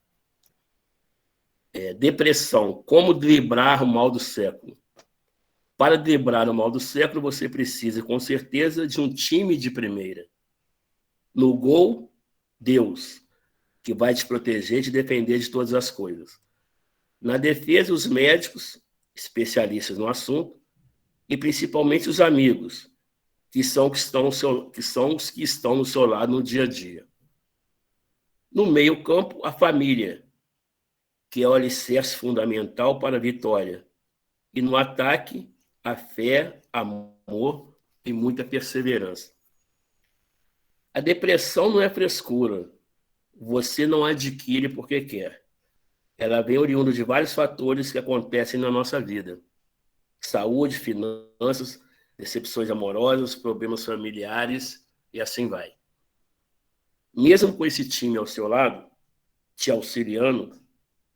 Depressão. Como driblar o mal do século? Para driblar o mal do século, você precisa, com certeza, de um time de primeira. No gol, Deus, que vai te proteger e te defender de todas as coisas. Na defesa, os médicos, especialistas no assunto, e principalmente os amigos, que são os que estão no seu lado no dia a dia. No meio-campo, a família, que é o alicerce fundamental para a vitória. E no ataque, a fé, amor e muita perseverança. A depressão não é frescura. Você não adquire porque quer. Ela vem oriunda de vários fatores que acontecem na nossa vida. Saúde, finanças, decepções amorosas, problemas familiares e assim vai. Mesmo com esse time ao seu lado, te auxiliando,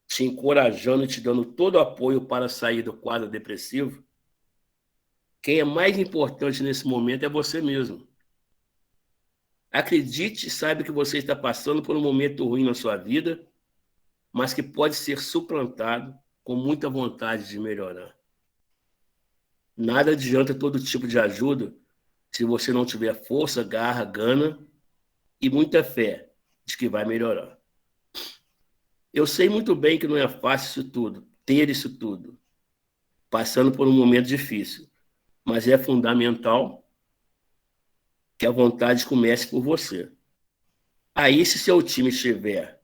te encorajando e te dando todo o apoio para sair do quadro depressivo, quem é mais importante nesse momento é você mesmo. Acredite e saiba que você está passando por um momento ruim na sua vida, mas que pode ser suplantado com muita vontade de melhorar. Nada adianta todo tipo de ajuda se você não tiver força, garra, gana e muita fé de que vai melhorar. Eu sei muito bem que não é fácil isso tudo, ter isso tudo, passando por um momento difícil, mas é fundamental que a vontade comece por você. Aí, se seu time tiver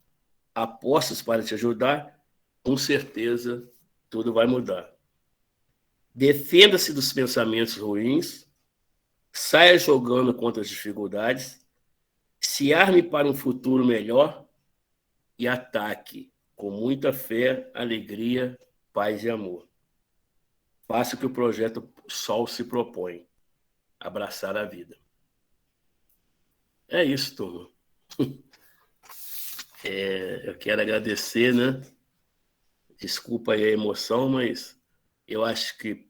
apostas para te ajudar, com certeza tudo vai mudar. Defenda-se dos pensamentos ruins, saia jogando contra as dificuldades, se arme para um futuro melhor e ataque com muita fé, alegria, paz e amor. Faça o que o projeto Sol se propõe, abraçar a vida. É isso, turma. Eu quero agradecer, né? Desculpa aí a emoção, mas eu acho que,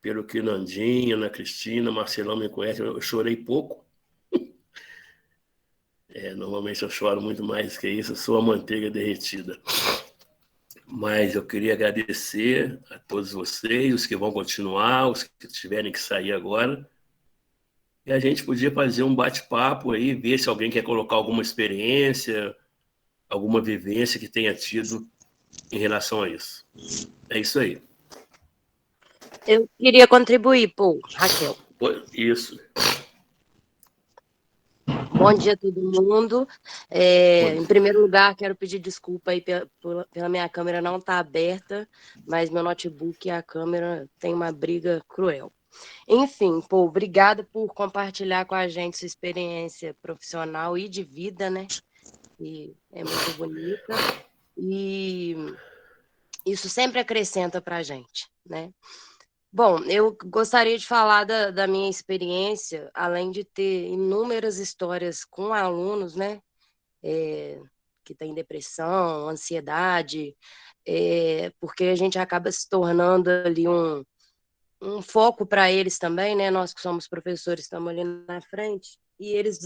pelo que Nandinha, Ana Cristina, Marcelão me conhecem, eu chorei pouco. Normalmente eu choro muito mais que isso, eu sou a manteiga derretida. Mas eu queria agradecer a todos vocês, os que vão continuar, os que tiverem que sair agora. E a gente podia fazer um bate-papo aí, ver se alguém quer colocar alguma experiência, alguma vivência que tenha tido em relação a isso. É isso aí. Eu queria contribuir, Paul, Raquel. Isso. Bom dia a todo mundo. Em primeiro lugar, quero pedir desculpa aí pela minha câmera não estar aberta, mas meu notebook e a câmera tem uma briga cruel. Enfim, Paul, obrigada por compartilhar com a gente sua experiência profissional e de vida, né? E é muito bonita. E isso sempre acrescenta para a gente, né? Bom, eu gostaria de falar da minha experiência, além de ter inúmeras histórias com alunos, né, que têm depressão, ansiedade, porque a gente acaba se tornando ali um foco para eles também, né, nós que somos professores estamos ali na frente, e eles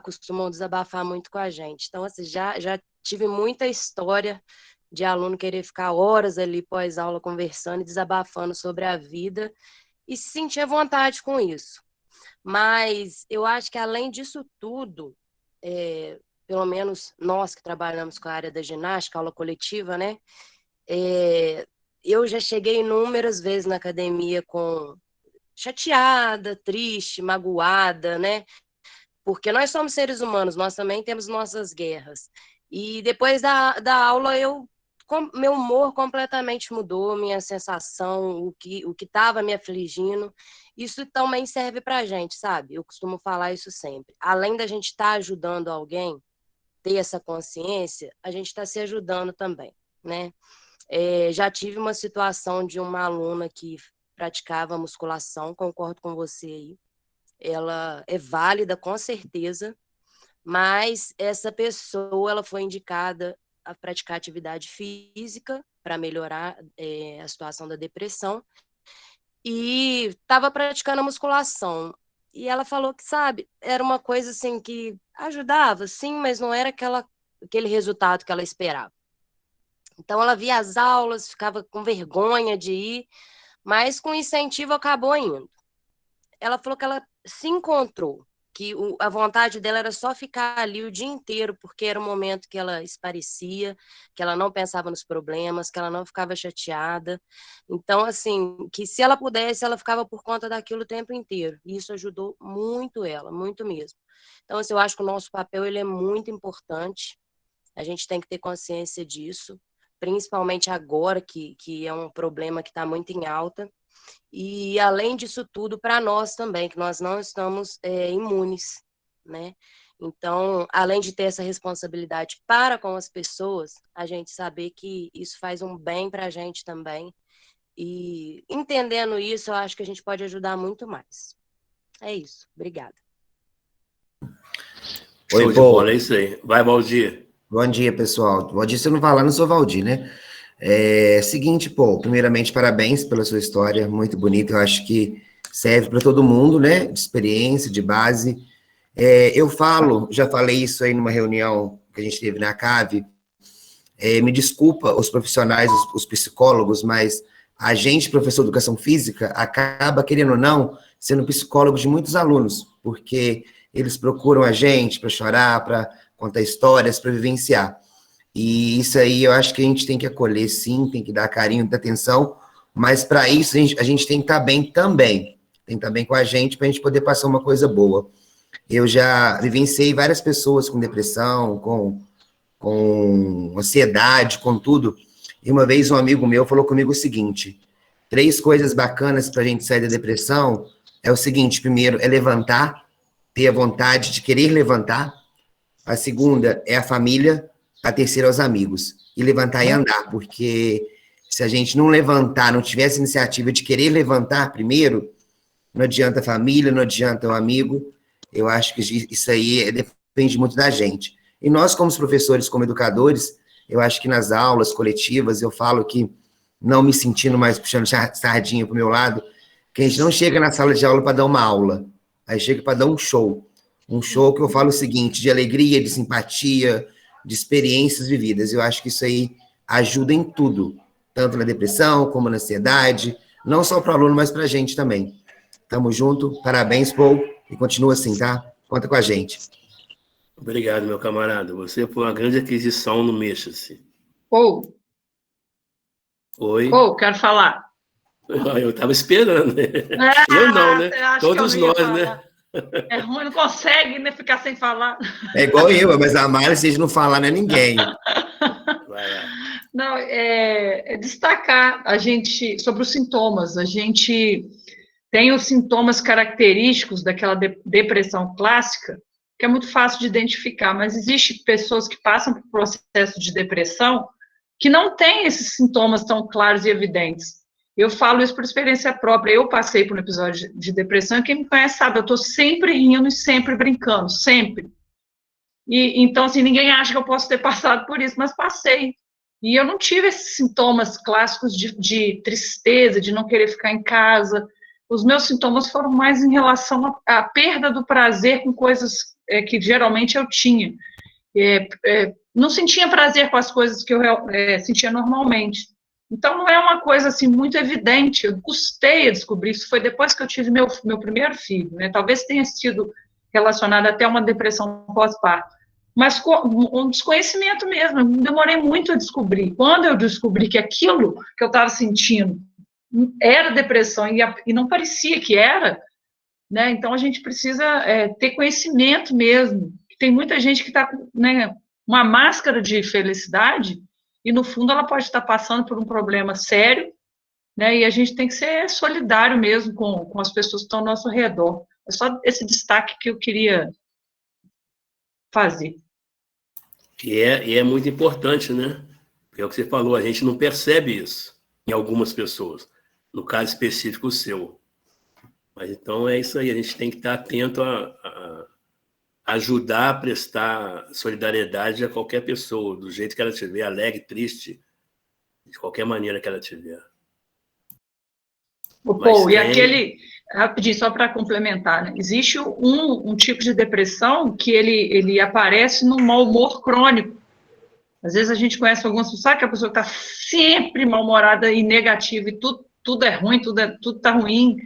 costumam desabafar muito com a gente. Então, assim, já tive muita história de aluno querer ficar horas ali pós-aula conversando e desabafando sobre a vida e se sentir à vontade com isso. Mas eu acho que, além disso tudo, pelo menos nós que trabalhamos com a área da ginástica, aula coletiva, né? Eu já cheguei inúmeras vezes na academia chateada, triste, magoada, né? Porque nós somos seres humanos, nós também temos nossas guerras. E depois da aula, meu humor completamente mudou, minha sensação, o que estava me afligindo. Isso também serve para a gente, sabe? Eu costumo falar isso sempre. Além da gente estar ajudando alguém, ter essa consciência, a gente está se ajudando também, né? Já tive uma situação de uma aluna que praticava musculação, concordo com você aí. Ela é válida, com certeza, mas essa pessoa ela foi indicada a praticar atividade física para melhorar a situação da depressão e estava praticando a musculação. E ela falou que, sabe, era uma coisa assim que ajudava, sim, mas não era aquele resultado que ela esperava. Então ela via as aulas, ficava com vergonha de ir, mas com incentivo acabou indo. Ela falou que ela se encontrou, que a vontade dela era só ficar ali o dia inteiro, porque era um momento que ela esparecia, que ela não pensava nos problemas, que ela não ficava chateada. Então, assim, que se ela pudesse, ela ficava por conta daquilo o tempo inteiro. E isso ajudou muito ela, muito mesmo. Então, assim, eu acho que o nosso papel ele é muito importante. A gente tem que ter consciência disso, principalmente agora, que é um problema que está muito em alta. E, além disso tudo, para nós também, que nós não estamos imunes, né? Então, além de ter essa responsabilidade para com as pessoas, a gente saber que isso faz um bem para a gente também. E, entendendo isso, eu acho que a gente pode ajudar muito mais. É isso. Obrigada. Show de bola, é isso aí. Vai, Valdir. Bom dia, pessoal. Valdir, se eu não falar, não sou Valdir, né? Seguinte, Paul, primeiramente, parabéns pela sua história, muito bonita, eu acho que serve para todo mundo, né, de experiência, de base. Já falei isso aí numa reunião que a gente teve na CAVE, me desculpa os profissionais, os psicólogos, mas a gente, professor de educação física, acaba, querendo ou não, sendo psicólogo de muitos alunos, porque eles procuram a gente para chorar, para contar histórias, para vivenciar. E isso aí eu acho que a gente tem que acolher, sim, tem que dar carinho, dar atenção, mas para isso a gente tem que estar bem também, tem que estar bem com a gente para a gente poder passar uma coisa boa. Eu já vivenciei várias pessoas com depressão, com ansiedade, com tudo, e uma vez um amigo meu falou comigo o seguinte: 3 coisas bacanas para a gente sair da depressão é o seguinte: primeiro é levantar, ter a vontade de querer levantar, a segunda é a família, a terceira é os amigos, e levantar e andar, porque se a gente não levantar, não tiver essa iniciativa de querer levantar primeiro, não adianta a família, não adianta o amigo. Eu acho que isso aí depende muito da gente. E nós, como professores, como educadores, eu acho que nas aulas coletivas, eu falo que, não me sentindo mais puxando sardinha para o meu lado, que a gente não chega na sala de aula para dar uma aula, aí chega para dar um show que eu falo o seguinte, de alegria, de simpatia, de experiências vividas. Eu acho que isso aí ajuda em tudo, tanto na depressão, como na ansiedade, não só para o aluno, mas para a gente também. Tamo junto, parabéns, Paul, E continua assim, tá? Conta com a gente. Obrigado, meu camarada. Você foi uma grande aquisição no Mexa-se. Ou, Oi? quero falar. Eu estava esperando, né? Ah, Eu não, né? você acha Todos que eu não ia nós, falar? né? É ruim, não consegue, né, ficar sem falar. É igual eu, mas a Mari, se a gente não falar, não é ninguém. Vai lá. Não, é destacar a gente sobre os sintomas. A gente tem os sintomas característicos daquela depressão clássica, que é muito fácil de identificar, mas existe pessoas que passam por processo de depressão que não têm esses sintomas tão claros e evidentes. Eu falo isso por experiência própria. Eu passei por um episódio de depressão, e quem me conhece sabe, eu estou sempre rindo e sempre brincando, sempre. E então, assim, ninguém acha que eu posso ter passado por isso, mas passei. E eu não tive esses sintomas clássicos de tristeza, de não querer ficar em casa. Os meus sintomas foram mais em relação à perda do prazer com coisas que geralmente eu tinha. Não sentia prazer com as coisas que eu sentia normalmente. Então, não é uma coisa assim muito evidente. Eu custei a descobrir isso. Foi depois que eu tive meu primeiro filho, né? Talvez tenha sido relacionado até a uma depressão pós-parto. Mas um desconhecimento mesmo. Eu demorei muito a descobrir. Quando eu descobri que aquilo que eu estava sentindo era depressão e não parecia que era, né? Então a gente precisa ter conhecimento mesmo. Tem muita gente que está com, né, uma máscara de felicidade e no fundo ela pode estar passando por um problema sério, né? E a gente tem que ser solidário mesmo com as pessoas que estão ao nosso redor. É só esse destaque que eu queria fazer. E é muito importante, né? Porque é o que você falou, a gente não percebe isso em algumas pessoas. No caso específico, o seu. Mas então é isso aí, a gente tem que estar atento a ajudar a prestar solidariedade a qualquer pessoa, do jeito que ela estiver, alegre, triste, de qualquer maneira que ela estiver. Pô, e aquele, rapidinho, só para complementar, né? Existe um tipo de depressão que ele aparece no mau humor crônico. Às vezes a gente conhece algumas pessoas, sabe que a pessoa está sempre mal-humorada e negativa, e tudo é ruim, tudo está ruim.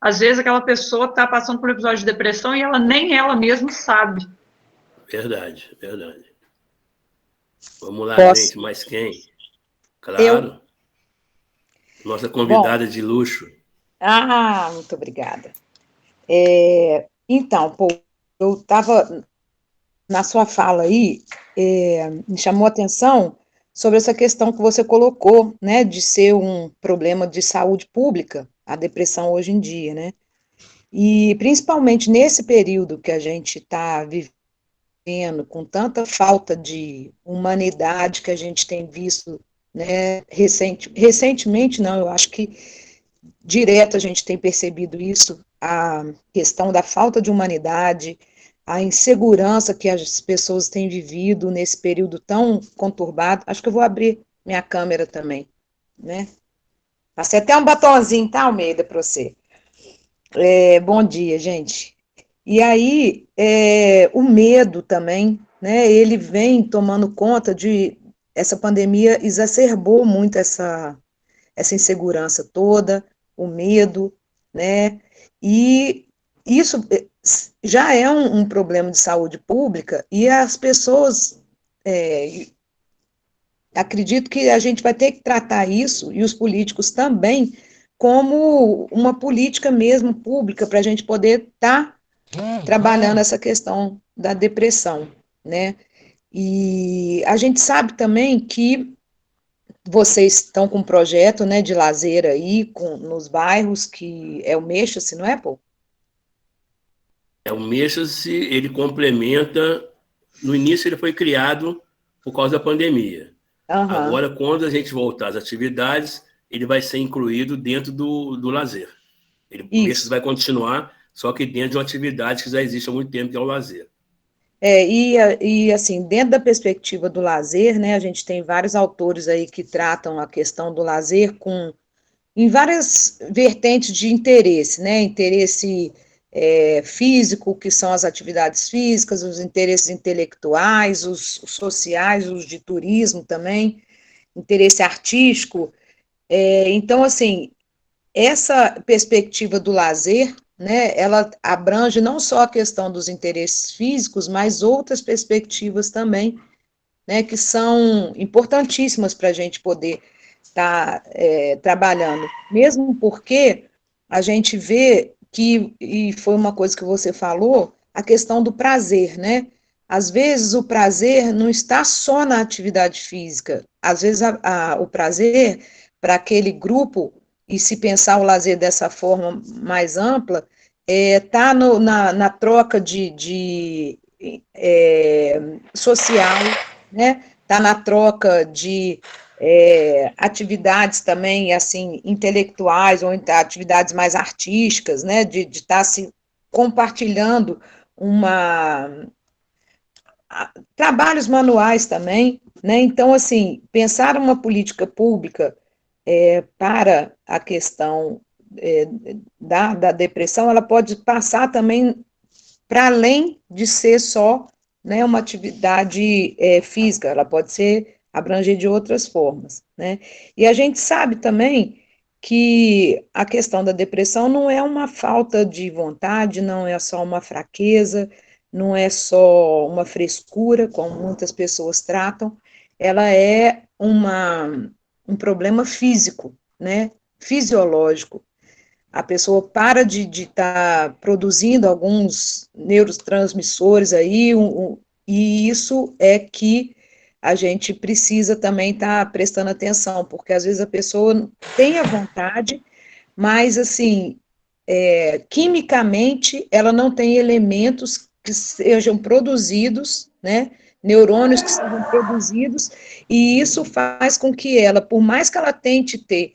Às vezes aquela pessoa está passando por um episódio de depressão e nem ela mesma sabe. Verdade, verdade. Vamos lá, Posso? gente, mais quem? Claro. Nossa convidada de luxo. Muito obrigada. Então, pô, eu estava, na sua fala aí, me chamou a atenção sobre essa questão que você colocou, né, de ser um problema de saúde pública, a depressão hoje em dia, né? E principalmente nesse período que a gente está vivendo, com tanta falta de humanidade que a gente tem visto, né, recentemente não, eu acho que direto a gente tem percebido isso, a questão da falta de humanidade, a insegurança que as pessoas têm vivido nesse período tão conturbado. Acho que eu vou abrir minha câmera também, né? Passei até um batonzinho, tá, Almeida, para você. Bom dia, gente. E aí, o medo também, né? Ele vem tomando conta de... Essa pandemia exacerbou muito essa insegurança toda, o medo, né? E isso já é um problema de saúde pública e as pessoas, acredito que a gente vai ter que tratar isso, e os políticos também, como uma política mesmo pública, para a gente poder estar trabalhando essa questão da depressão, né? E a gente sabe também que vocês estão com um projeto, né, de lazer aí, nos bairros, que é o Mexa-se, não é, pô? O Mexa-se, ele complementa... No início, ele foi criado por causa da pandemia. Agora, quando a gente voltar às atividades, ele vai ser incluído dentro do lazer. O Mexa-se vai continuar, só que dentro de uma atividade que já existe há muito tempo, que é o lazer. E assim, dentro da perspectiva do lazer, né, a gente tem vários autores aí que tratam a questão do lazer em várias vertentes de interesse, né, interesse físico, que são as atividades físicas, os interesses intelectuais, os sociais, os de turismo também, interesse artístico. Então, assim, essa perspectiva do lazer, né, ela abrange não só a questão dos interesses físicos, mas outras perspectivas também, né, que são importantíssimas para a gente poder estar trabalhando, mesmo porque a gente vê que, e foi uma coisa que você falou, a questão do prazer, né? Às vezes o prazer não está só na atividade física, às vezes o prazer para aquele grupo, e se pensar o lazer dessa forma mais ampla, está na troca de social, né? Está na troca de atividades também, assim, intelectuais, ou atividades mais artísticas, né? De estar se compartilhando trabalhos manuais também, né? Então, assim, pensar uma política pública para a questão da depressão, ela pode passar também para além de ser só, né, uma atividade física, ela pode ser abranger de outras formas, né? E a gente sabe também que a questão da depressão não é uma falta de vontade, não é só uma fraqueza, não é só uma frescura, como muitas pessoas tratam, ela é um problema físico, né? Fisiológico. A pessoa para de estar produzindo alguns neurotransmissores aí, e isso é que a gente precisa também estar prestando atenção, porque às vezes a pessoa tem a vontade, mas assim, quimicamente ela não tem elementos que sejam produzidos, né? Neurônios que sejam produzidos, e isso faz com que ela, por mais que ela tente ter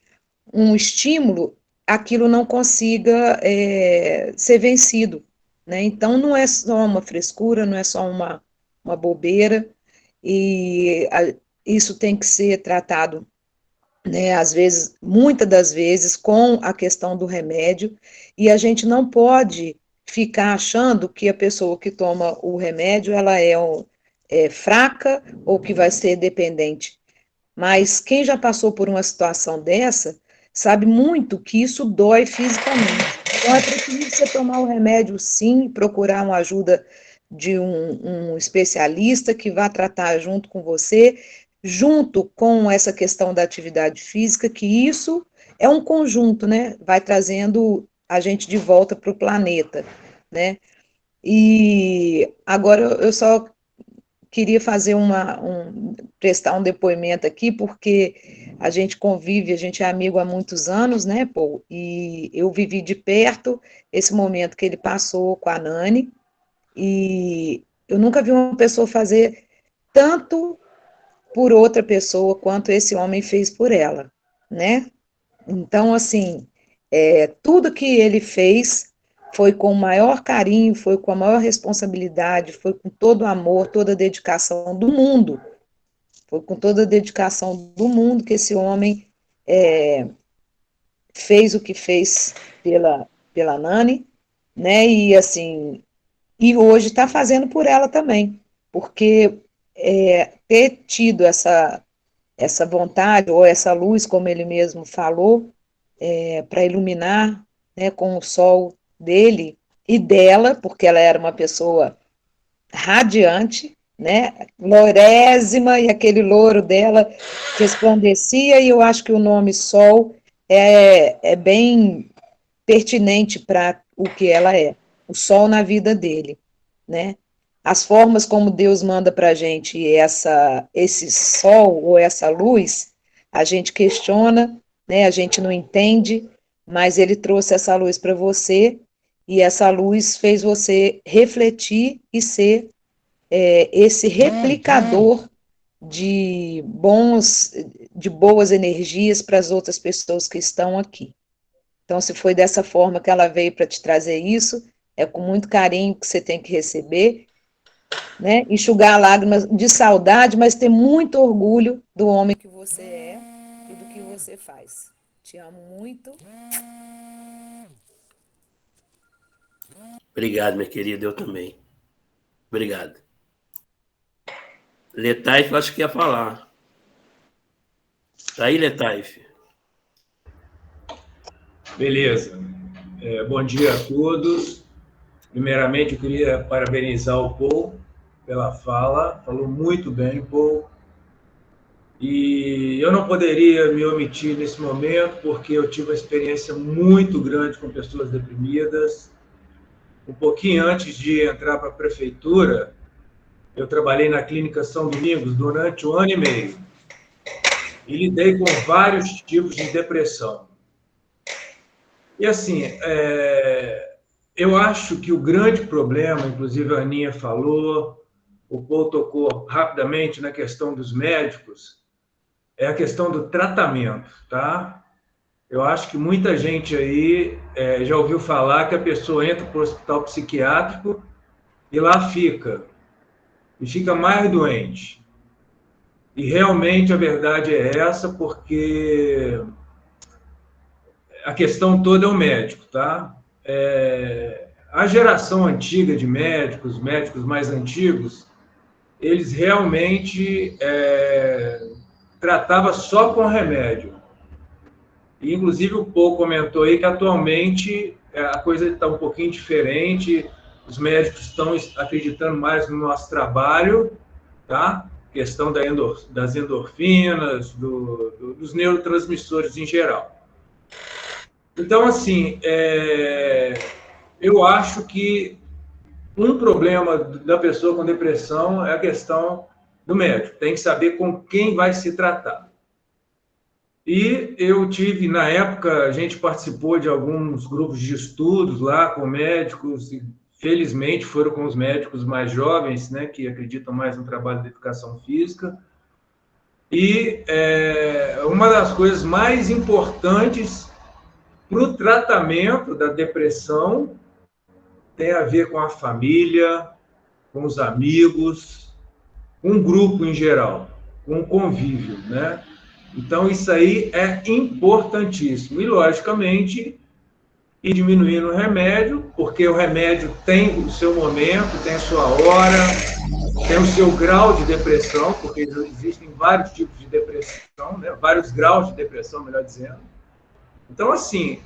um estímulo, aquilo não consiga ser vencido, né? Então, não é só uma frescura, não é só uma bobeira, e isso tem que ser tratado, né, às vezes, muitas das vezes, com a questão do remédio, e a gente não pode ficar achando que a pessoa que toma o remédio, ela é fraca ou que vai ser dependente. Mas quem já passou por uma situação dessa, sabe muito que isso dói fisicamente. Então, é preferível você tomar o remédio, sim, procurar uma ajuda de um especialista que vá tratar junto com você, junto com essa questão da atividade física, que isso é um conjunto, né? Vai trazendo a gente de volta para o planeta, né? E agora eu só queria fazer prestar um depoimento aqui, porque a gente convive, a gente é amigo há muitos anos, né, Paul? E eu vivi de perto esse momento que ele passou com a Nani, e eu nunca vi uma pessoa fazer tanto por outra pessoa quanto esse homem fez por ela, né? Então, assim, tudo que ele fez foi com o maior carinho, foi com a maior responsabilidade, foi com todo o amor, toda a dedicação do mundo. Foi com toda a dedicação do mundo que esse homem fez o que fez pela Nani, né? E assim, e hoje está fazendo por ela também, porque ter tido essa vontade ou essa luz, como ele mesmo falou, para iluminar, né, com o sol dele e dela, porque ela era uma pessoa radiante, né, lourésima, e aquele louro dela resplandecia, e eu acho que o nome Sol é bem pertinente para o que ela é, o sol na vida dele, né? As formas como Deus manda para a gente esse sol ou essa luz, a gente questiona, né? A gente não entende, mas ele trouxe essa luz para você, e essa luz fez você refletir e ser esse replicador de boas energias para as outras pessoas que estão aqui. Então, se foi dessa forma que ela veio para te trazer isso, é com muito carinho que você tem que receber, né? Enxugar lágrimas de saudade, mas ter muito orgulho do homem que você é e do que você faz. Te amo muito. Obrigado, minha querida, eu também. Obrigado. Letaif, acho que ia falar. Tá aí, Letaif? Beleza. Bom dia a todos. Primeiramente, eu queria parabenizar o Paul pela fala. Falou muito bem, Paul. E eu não poderia me omitir nesse momento, porque eu tive uma experiência muito grande com pessoas deprimidas. Um pouquinho antes de entrar para a prefeitura, eu trabalhei na Clínica São Domingos durante 1 ano e meio. E lidei com vários tipos de depressão. E assim, eu acho que o grande problema, inclusive a Aninha falou, o Paul tocou rapidamente na questão dos médicos, é a questão do tratamento, tá? Eu acho que muita gente aí já ouviu falar que a pessoa entra para o hospital psiquiátrico e lá fica, e fica mais doente. E realmente a verdade é essa, porque a questão toda é o médico, tá? A geração antiga de médicos mais antigos, eles realmente tratava só com remédio. E, inclusive, o Paul comentou aí que atualmente a coisa está um pouquinho diferente, os médicos estão acreditando mais no nosso trabalho, tá? Questão das endorfinas, dos neurotransmissores em geral. Então, assim, eu acho que um problema da pessoa com depressão é a questão do médico. Tem que saber com quem vai se tratar. E eu tive, na época, a gente participou de alguns grupos de estudos lá com médicos, e felizmente foram com os médicos mais jovens, né, que acreditam mais no trabalho da educação física. E uma das coisas mais importantes para o tratamento da depressão tem a ver com a família, com os amigos, com o grupo em geral, com o convívio, né? Então, isso aí é importantíssimo. E, logicamente, ir diminuindo o remédio, porque o remédio tem o seu momento, tem a sua hora, tem o seu grau de depressão, porque existem vários tipos de depressão, né? Vários graus de depressão, melhor dizendo. Então, assim,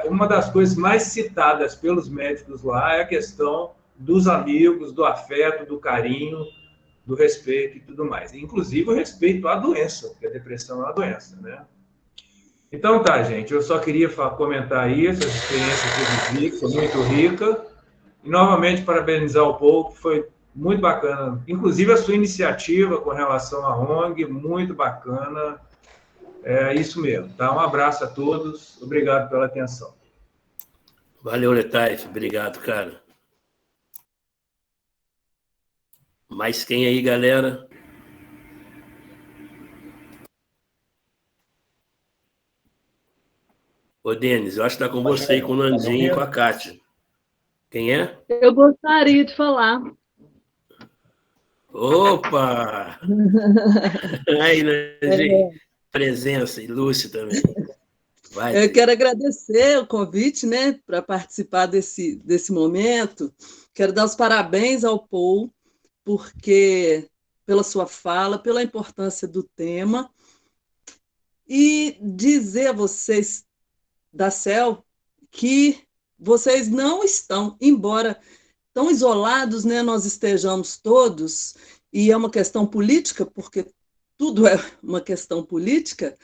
uma das coisas mais citadas pelos médicos lá é a questão dos amigos, do afeto, do carinho, do respeito e tudo mais. Inclusive o respeito à doença, porque a depressão é uma doença, né? Então tá, gente, eu só queria comentar isso, essa experiência que eu vivi, que foi muito rica, e novamente parabenizar o Paul, que foi muito bacana, inclusive a sua iniciativa com relação à ONG, muito bacana, é isso mesmo, tá? Um abraço a todos, obrigado pela atenção. Valeu, Letaif, obrigado, cara. Mais quem aí, galera? Ô, Denis, eu acho que tá com você e com o Nandinho e com a Kátia. Quem é? Eu gostaria de falar. Opa! Aí, Nandinho. Presença, e Lúcia também. Vai, eu quero agradecer o convite, né, para participar desse momento. Quero dar os parabéns ao Paul, porque pela sua fala, pela importância do tema, e dizer a vocês da CEL que vocês não estão, embora tão isolados, né, nós estejamos todos, e é uma questão política, porque tudo é uma questão política,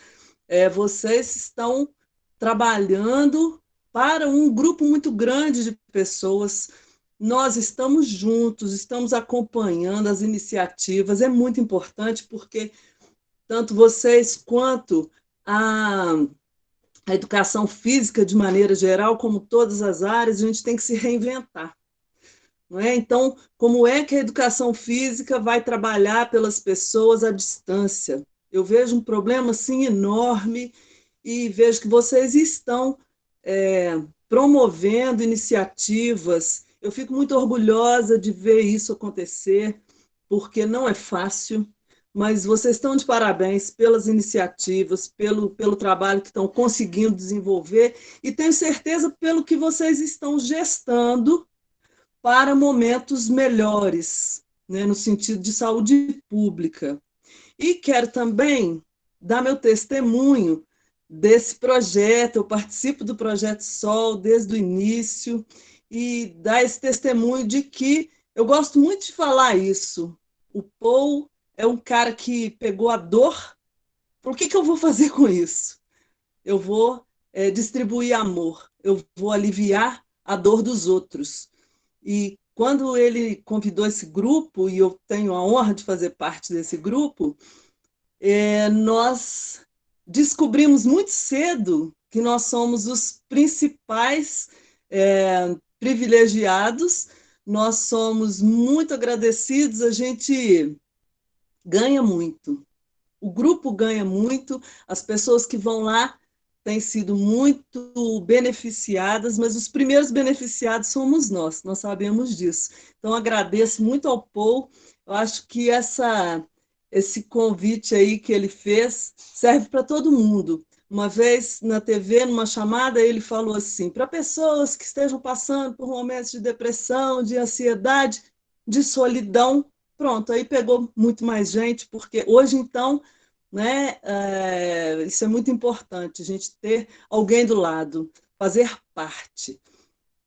vocês estão trabalhando para um grupo muito grande de pessoas. Nós estamos juntos, estamos acompanhando as iniciativas, é muito importante, porque tanto vocês quanto a educação física, de maneira geral, como todas as áreas, a gente tem que se reinventar. Não é? Então, como é que a educação física vai trabalhar pelas pessoas à distância? Eu vejo um problema assim, enorme, e vejo que vocês estão promovendo iniciativas. Eu fico muito orgulhosa de ver isso acontecer, porque não é fácil, mas vocês estão de parabéns pelas iniciativas, pelo trabalho que estão conseguindo desenvolver, e tenho certeza pelo que vocês estão gestando para momentos melhores, né, no sentido de saúde pública. E quero também dar meu testemunho desse projeto, eu participo do Projeto Sol desde o início, e dar esse testemunho de que eu gosto muito de falar isso. O Paul é um cara que pegou a dor. Por que eu vou fazer com isso? Eu vou distribuir amor, eu vou aliviar a dor dos outros. E quando ele convidou esse grupo, e eu tenho a honra de fazer parte desse grupo, nós descobrimos muito cedo que nós somos os principais privilegiados, nós somos muito agradecidos, a gente ganha muito. O grupo ganha muito, as pessoas que vão lá têm sido muito beneficiadas, mas os primeiros beneficiados somos nós sabemos disso. Então, agradeço muito ao Paul, eu acho que esse convite aí que ele fez serve para todo mundo. Uma vez na TV, numa chamada, ele falou assim, para pessoas que estejam passando por momentos de depressão, de ansiedade, de solidão, pronto, aí pegou muito mais gente, porque hoje, então, né, isso é muito importante, a gente ter alguém do lado, fazer parte.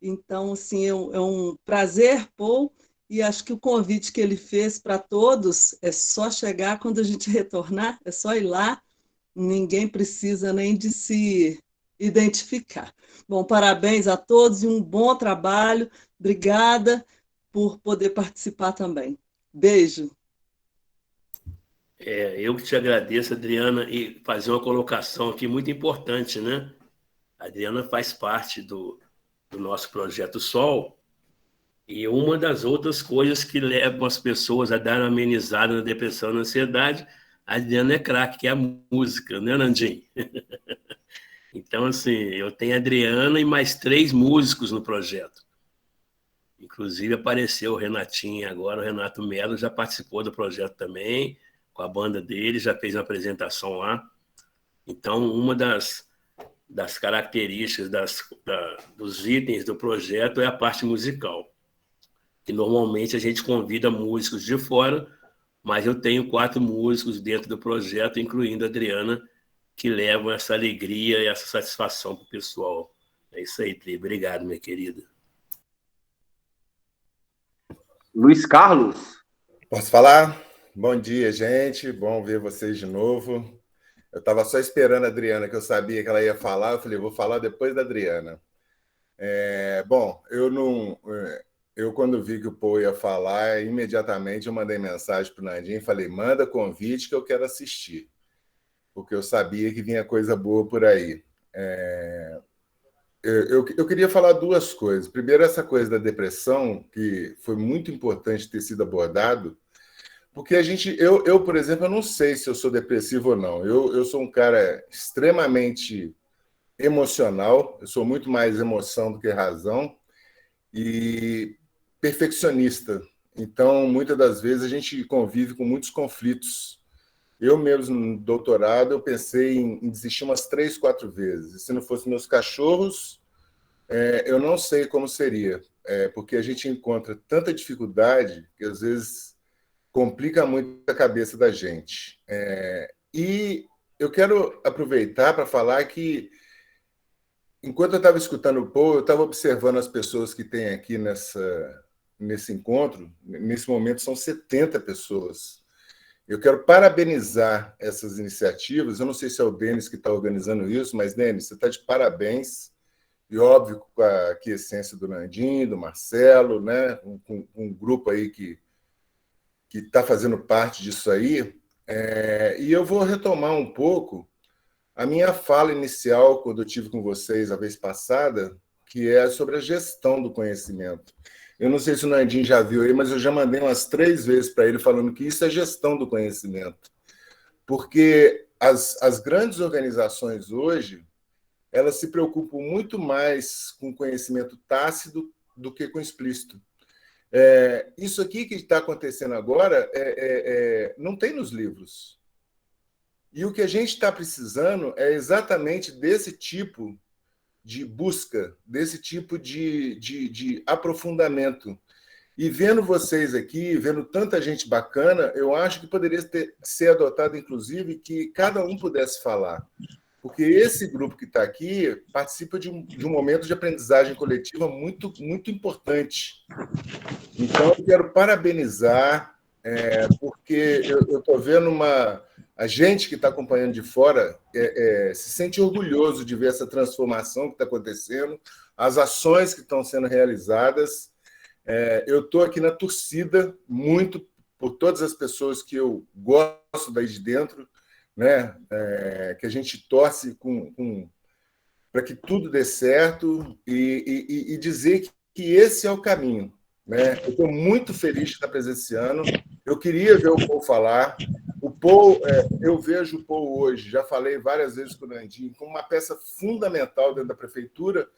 Então, assim, é um prazer, Paul, e acho que o convite que ele fez para todos é só chegar quando a gente retornar, é só ir lá, ninguém precisa nem de se identificar. Bom, parabéns a todos e um bom trabalho. Obrigada por poder participar também. Beijo. Eu que te agradeço, Adriana, e fazer uma colocação aqui muito importante, né? A Adriana faz parte do nosso Projeto Sol, e uma das outras coisas que levam as pessoas a dar uma amenizada na depressão e na ansiedade, a Adriana é craque, que é a música, né, Nandim? Então, assim, eu tenho a Adriana e mais 3 músicos no projeto. Inclusive, apareceu o Renatinho agora, o Renato Melo já participou do projeto também, com a banda dele, já fez uma apresentação lá. Então, uma das características dos itens do projeto é a parte musical, que normalmente a gente convida músicos de fora, mas eu tenho 4 músicos dentro do projeto, incluindo a Adriana, que levam essa alegria e essa satisfação para o pessoal. É isso aí, Tri. Obrigado, minha querida. Luiz Carlos. Posso falar? Bom dia, gente. Bom ver vocês de novo. Eu estava só esperando a Adriana, que eu sabia que ela ia falar. Eu falei, vou falar depois da Adriana. Bom, eu quando vi que o Paul ia falar, imediatamente eu mandei mensagem para o Nandim e falei, manda convite que eu quero assistir, porque eu sabia que vinha coisa boa por aí. Eu queria falar 2 coisas. Primeiro, essa coisa da depressão, que foi muito importante ter sido abordado, porque eu, por exemplo, eu não sei se eu sou depressivo ou não. Eu sou um cara extremamente emocional, eu sou muito mais emoção do que razão, e perfeccionista. Então, muitas das vezes, a gente convive com muitos conflitos. Eu mesmo, no doutorado, eu pensei em desistir umas 3, 4 vezes. E se não fossem meus cachorros, eu não sei como seria, porque a gente encontra tanta dificuldade que, às vezes, complica muito a cabeça da gente. E eu quero aproveitar para falar que, enquanto eu estava escutando o Paul, eu estava observando as pessoas que tem aqui nesse encontro. Nesse momento, são 70 pessoas. Eu quero parabenizar essas iniciativas. Eu não sei se é o Denis que está organizando isso, mas, Denis, você está de parabéns. E, óbvio, com a aquiescência do Nandim, do Marcelo, né? Um grupo aí que está fazendo parte disso aí. E eu vou retomar um pouco a minha fala inicial, quando eu tive com vocês a vez passada, que é sobre a gestão do conhecimento. Eu não sei se o Nandim já viu aí, mas eu já mandei umas 3 vezes para ele falando que isso é gestão do conhecimento. Porque as grandes organizações hoje, elas se preocupam muito mais com conhecimento tácito do que com explícito. Isso aqui que está acontecendo agora não tem nos livros. E o que a gente está precisando é exatamente desse tipo de busca, desse tipo de aprofundamento. E vendo vocês aqui, vendo tanta gente bacana, eu acho que poderia ser adotado, inclusive, que cada um pudesse falar. porque esse grupo que está aqui participa de um momento de aprendizagem coletiva muito, muito importante. Então, eu quero parabenizar, porque eu estou vendo a gente que está acompanhando de fora se sente orgulhoso de ver essa transformação que está acontecendo, as ações que estão sendo realizadas. Eu estou aqui na torcida muito por todas as pessoas que eu gosto daí de dentro, né? Que a gente torce para que tudo dê certo e dizer que esse é o caminho, né? Eu estou muito feliz de estar presenciando. Eu queria ver o Paul falar. O Paul, eu vejo o Paul hoje, já falei várias vezes com o Nandinho, como uma peça fundamental dentro da prefeitura,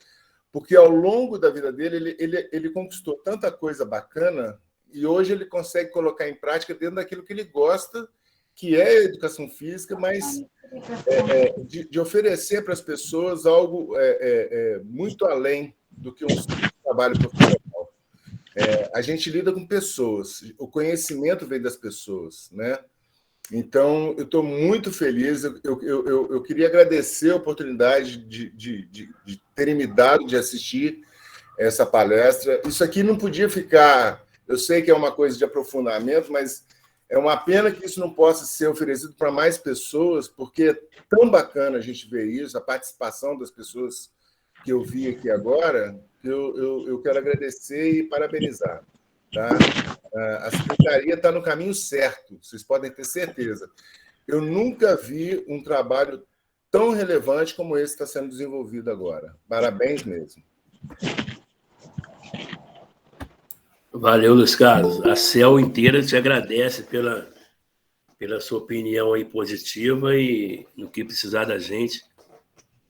porque ao longo da vida dele, ele conquistou tanta coisa bacana e hoje ele consegue colocar em prática dentro daquilo que ele gosta, que é a educação física, mas de oferecer para as pessoas algo muito além do que um trabalho profissional. A gente lida com pessoas, o conhecimento vem das pessoas, né? Então, eu estou muito feliz. Eu queria agradecer a oportunidade de terem me dado de assistir essa palestra. Isso aqui não podia ficar... Eu sei que é uma coisa de aprofundamento, mas é uma pena que isso não possa ser oferecido para mais pessoas, porque é tão bacana a gente ver isso, a participação das pessoas que eu vi aqui agora, que eu quero agradecer e parabenizar. Tá? A Secretaria está no caminho certo, vocês podem ter certeza. Eu nunca vi um trabalho tão relevante como esse que está sendo desenvolvido agora. Parabéns mesmo. Valeu, Luiz Carlos. A CEL inteira te agradece pela sua opinião aí positiva e no que precisar da gente,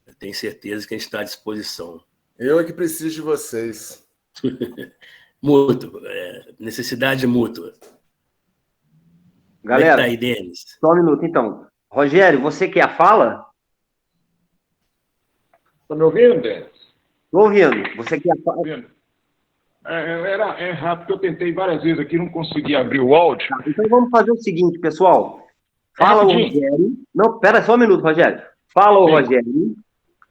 eu tenho certeza que a gente está à disposição. Eu é que preciso de vocês. Mútuo, necessidade mútua. Galera, como é que tá aí, Denis? Só um minuto, então. Rogério, você quer a fala? Está me ouvindo, Denis? Estou ouvindo. Você quer a fala? É rápido, eu tentei várias vezes aqui, não consegui abrir o áudio. Então vamos fazer o seguinte, pessoal. Fala o Rogério. Não, espera só um minuto, Rogério. Fala o Rogério,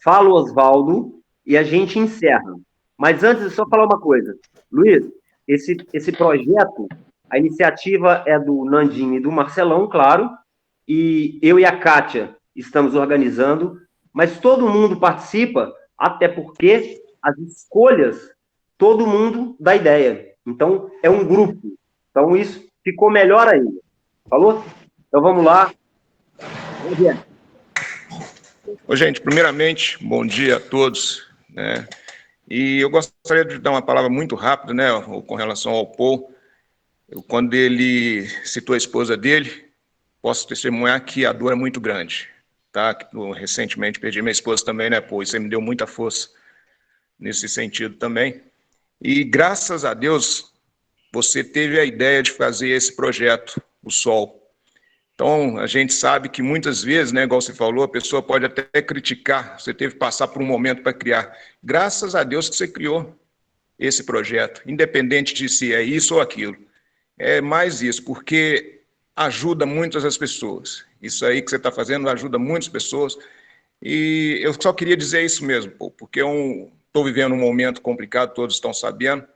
fala o Oswaldo e a gente encerra. Mas antes, só falar uma coisa. Luiz, esse projeto, a iniciativa é do Nandinho e do Marcelão, claro, e eu e a Kátia estamos organizando, mas todo mundo participa, até porque as escolhas, todo mundo dá ideia. Então, é um grupo. Então, isso ficou melhor ainda. Falou? Então, vamos lá. Vamos ver. Ô, gente, primeiramente, bom dia a todos, né? E eu gostaria de dar uma palavra muito rápida, né, com relação ao Paul. Quando ele citou a esposa dele, posso testemunhar que a dor é muito grande, tá? Recentemente perdi minha esposa também, né, Paul? Isso me deu muita força nesse sentido também. E graças a Deus, você teve a ideia de fazer esse projeto, o Sol. Então, a gente sabe que muitas vezes, né, igual você falou, a pessoa pode até criticar, você teve que passar por um momento para criar. Graças a Deus que você criou esse projeto, independente de se é isso ou aquilo. É mais isso, porque ajuda muitas as pessoas. Isso aí que você está fazendo ajuda muitas pessoas. E eu só queria dizer isso mesmo, porque eu estou vivendo um momento complicado, todos estão sabendo.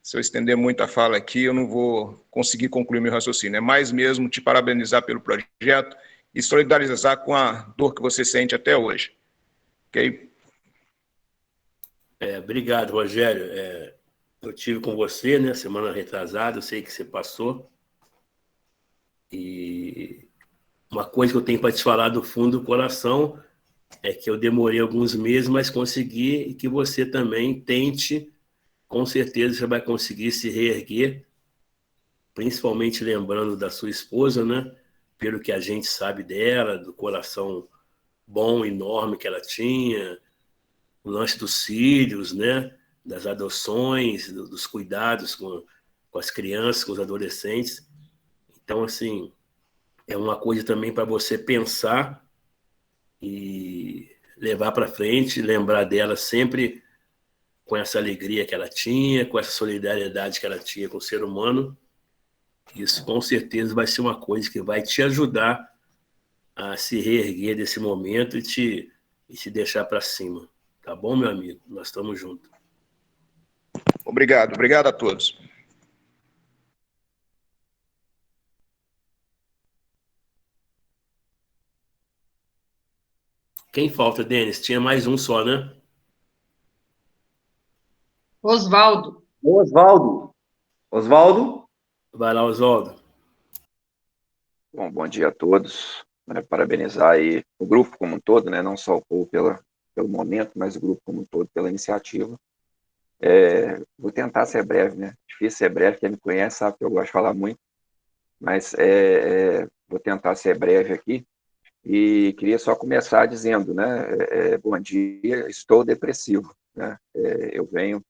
Se eu estender muito a fala aqui, eu não vou conseguir concluir meu raciocínio. É mais mesmo te parabenizar pelo projeto e solidarizar com a dor que você sente até hoje. Ok? Obrigado, Rogério. Eu tive com você, né, semana retrasada, eu sei que você passou. E uma coisa que eu tenho para te falar do fundo do coração é que eu demorei alguns meses, mas consegui, e que você também tente. Com certeza você vai conseguir se reerguer, principalmente lembrando da sua esposa, né? Pelo que a gente sabe dela, do coração bom, enorme que ela tinha, o lance dos filhos, né? Das adoções, dos cuidados com as crianças, com os adolescentes. Então, assim, é uma coisa também para você pensar e levar para frente, lembrar dela sempre com essa alegria que ela tinha, com essa solidariedade que ela tinha com o ser humano. Isso, com certeza, vai ser uma coisa que vai te ajudar a se reerguer desse momento e te deixar para cima. Tá bom, meu amigo? Nós estamos juntos. Obrigado a todos. Quem falta, Denis? Tinha mais um só, né? Oswaldo. Oswaldo? Vai lá, Oswaldo. Bom dia a todos. Parabenizar aí o grupo como um todo, né? Não só o Paul pelo momento, mas o grupo como um todo pela iniciativa. Vou tentar ser breve, né? Difícil ser breve, quem me conhece sabe que eu gosto de falar muito, mas vou tentar ser breve aqui. E queria só começar dizendo, né? Bom dia, estou depressivo, né? Eu venho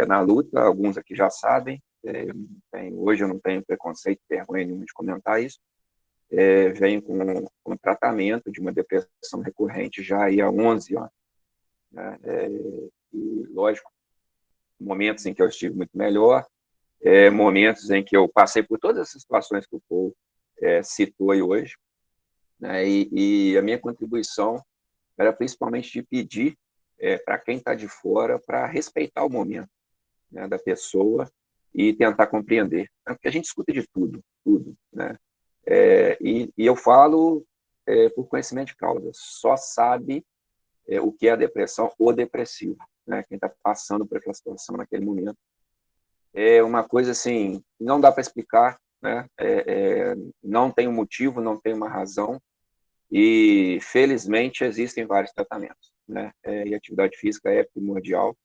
na luta, alguns aqui já sabem, hoje eu não tenho preconceito, vergonha nenhuma de comentar isso. Venho com tratamento de uma depressão recorrente já aí há 11 anos. Né? E, lógico, momentos em que eu estive muito melhor, momentos em que eu passei por todas essas situações que o Paul citou aí hoje, né? E a minha contribuição era principalmente de pedir para quem está de fora para respeitar o momento, né, da pessoa e tentar compreender. Porque a gente escuta de tudo, né? E eu falo por conhecimento de causa, só sabe o que é a depressão ou depressivo, né? Quem está passando por aquela situação naquele momento. É uma coisa assim, não dá para explicar, né? Não tem um motivo, não tem uma razão, e felizmente existem vários tratamentos, né? E a atividade física é primordial,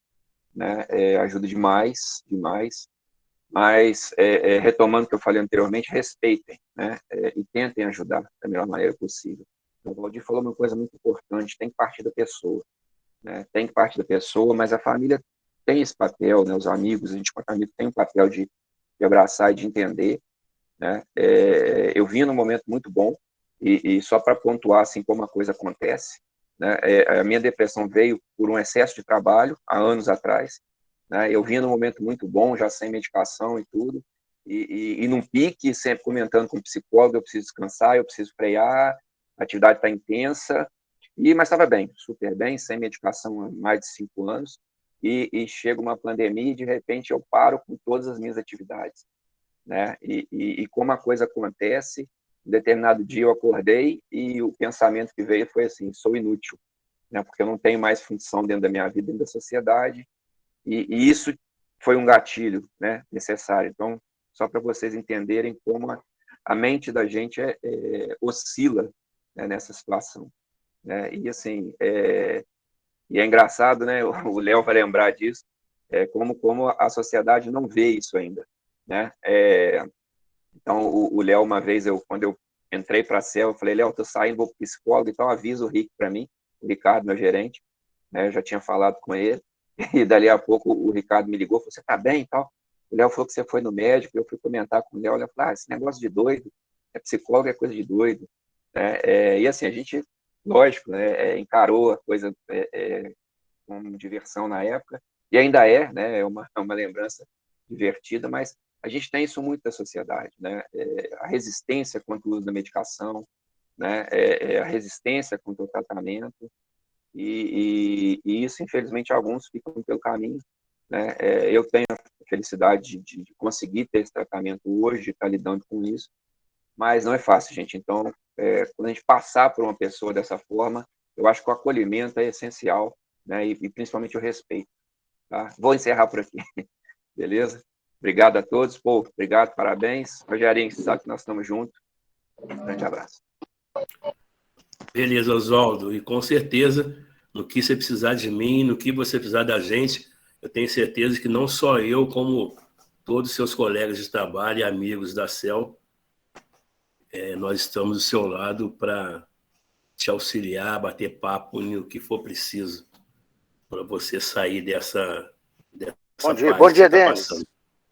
né? Ajuda demais, mas, retomando o que eu falei anteriormente, respeitem, né? E tentem ajudar da melhor maneira possível. O Valdir falou uma coisa muito importante, tem que partir da pessoa, né? Tem que partir da pessoa, mas a família tem esse papel, né? Os amigos, a gente com amigo tem o papel de abraçar e de entender, né? Eu vim num momento muito bom, e só para pontuar assim como a coisa acontece, né? A minha depressão veio por um excesso de trabalho há anos atrás, né? Eu vinha num momento muito bom, já sem medicação e tudo, e num pique, sempre comentando com o psicólogo, eu preciso descansar, eu preciso frear, a atividade está intensa, mas estava bem, super bem, sem medicação há mais de 5 anos, e chega uma pandemia e de repente eu paro com todas as minhas atividades, né? E como a coisa acontece, um determinado dia eu acordei e o pensamento que veio foi assim, sou inútil, né? Porque eu não tenho mais função dentro da minha vida, dentro da sociedade, e isso foi um gatilho, né, necessário. Então, só para vocês entenderem como a mente da gente oscila, né, nessa situação, né? E assim, e é engraçado, né? O Léo vai lembrar disso, como a sociedade não vê isso ainda, né? Então, o Léo, uma vez, quando eu entrei para a CEL, eu falei, Léo, estou saindo, vou para o psicólogo, então avisa o Rick para mim, o Ricardo, meu gerente, né? Eu já tinha falado com ele, e dali a pouco o Ricardo me ligou, falou, você está bem e tal? O Léo falou que você foi no médico, eu fui comentar com o Léo, falou, esse negócio de doido, psicólogo é coisa de doido, né? E assim, a gente, lógico, né, encarou a coisa com diversão na época, e ainda né, é uma lembrança divertida, mas a gente tem isso muito da sociedade, né? A resistência contra o uso da medicação, né? A resistência contra o tratamento, e isso, infelizmente, alguns ficam pelo caminho, né? Eu tenho a felicidade de conseguir ter esse tratamento hoje, de estar lidando com isso, mas não é fácil, gente. Então, quando a gente passar por uma pessoa dessa forma, eu acho que o acolhimento é essencial, né? E principalmente o respeito, tá? Vou encerrar por aqui, beleza? Obrigado a todos, pô, obrigado, parabéns. Rogerinho, você sabe que nós estamos juntos. Um grande abraço. Beleza, Oswaldo, e com certeza, no que você precisar de mim, no que você precisar da gente, eu tenho certeza que não só eu, como todos os seus colegas de trabalho e amigos da CEL, nós estamos do seu lado para te auxiliar, bater papo no que for preciso, para você sair dessa fase Bom dia, que você está Denis. passando.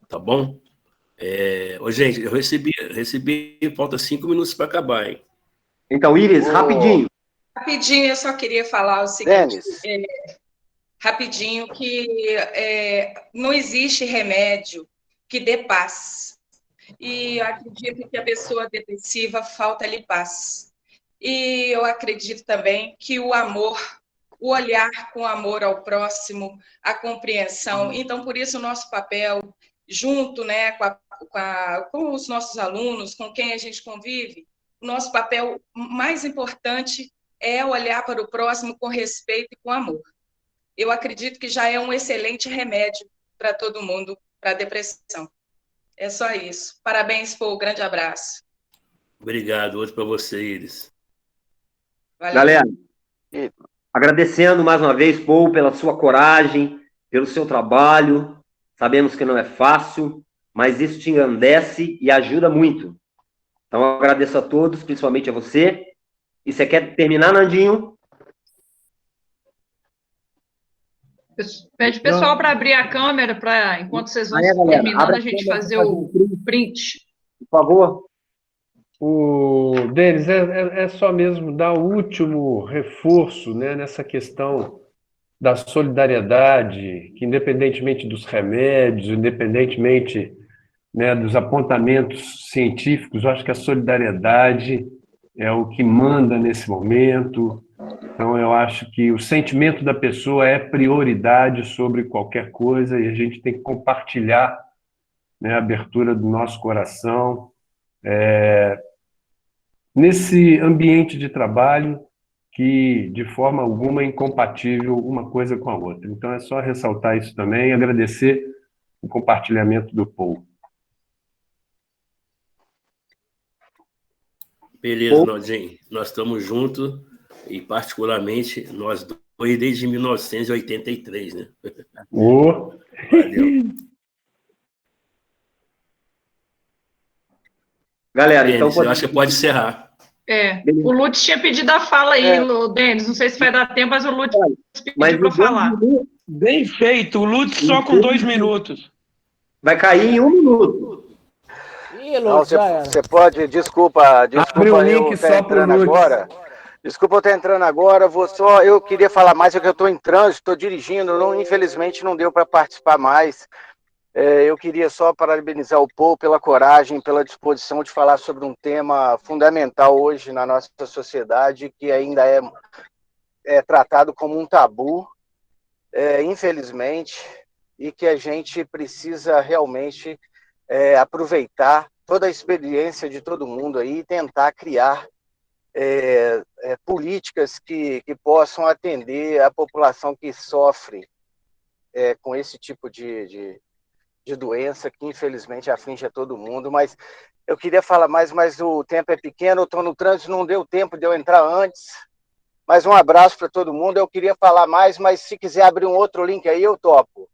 Tá bom? Gente, eu recebi, falta 5 minutos para acabar, hein? Então, Iris, rapidinho. Rapidinho, eu só queria falar o seguinte, rapidinho, que não existe remédio que dê paz. E acredito que a pessoa depressiva falta-lhe paz. E eu acredito também que o amor, o olhar com amor ao próximo, a compreensão. Então, por isso, o nosso papel, junto, né, com os nossos alunos, com quem a gente convive, o nosso papel mais importante é olhar para o próximo com respeito e com amor. Eu acredito que já é um excelente remédio para todo mundo, para a depressão. É só isso. Parabéns, Paul. Grande abraço. Obrigado. Outro para você, Iris. Valeu. Galera, agradecendo mais uma vez, Paul, pela sua coragem, pelo seu trabalho. Sabemos que não é fácil, mas isso te engrandece e ajuda muito. Então, eu agradeço a todos, principalmente a você. E você quer terminar, Nandinho? Pede o pessoal para abrir a câmera, para, enquanto vocês vão galera, terminando, a gente fazer o print. Por favor. Denis, é só mesmo dar o último reforço, né, nessa questão da solidariedade, que independentemente dos remédios, independentemente, né, dos apontamentos científicos, eu acho que a solidariedade é o que manda nesse momento. Então, eu acho que o sentimento da pessoa é prioridade sobre qualquer coisa e a gente tem que compartilhar, né, a abertura do nosso coração nesse ambiente de trabalho que, de forma alguma, é incompatível uma coisa com a outra. Então, é só ressaltar isso também e agradecer o compartilhamento do Paul. Beleza, Naldinho. Nós estamos juntos e, particularmente, nós dois desde 1983, né? Valeu. Galera, Denis, então... eu acho que pode encerrar. O Lutz tinha pedido a fala aí, Denis. Não sei se vai dar tempo, mas o Lutz pediu para falar. Bem feito. O Lutz só com 2 minutos. Vai cair em 1 minuto. Não, você pode, desculpa eu estar entrando agora. Desculpa eu estar entrando agora, eu queria falar mais, é que eu estou em trânsito, estou dirigindo, infelizmente não deu para participar mais. Eu queria só parabenizar o Paul pela coragem, pela disposição de falar sobre um tema fundamental hoje na nossa sociedade, que ainda é tratado como um tabu, infelizmente, e que a gente precisa realmente aproveitar toda a experiência de todo mundo aí e tentar criar políticas que possam atender a população que sofre com esse tipo de doença que infelizmente aflige a todo mundo. Mas eu queria falar mais, mas o tempo é pequeno, eu estou no trânsito, não deu tempo de eu entrar antes. Mas um abraço para todo mundo, eu queria falar mais, mas se quiser abrir um outro link aí, eu topo.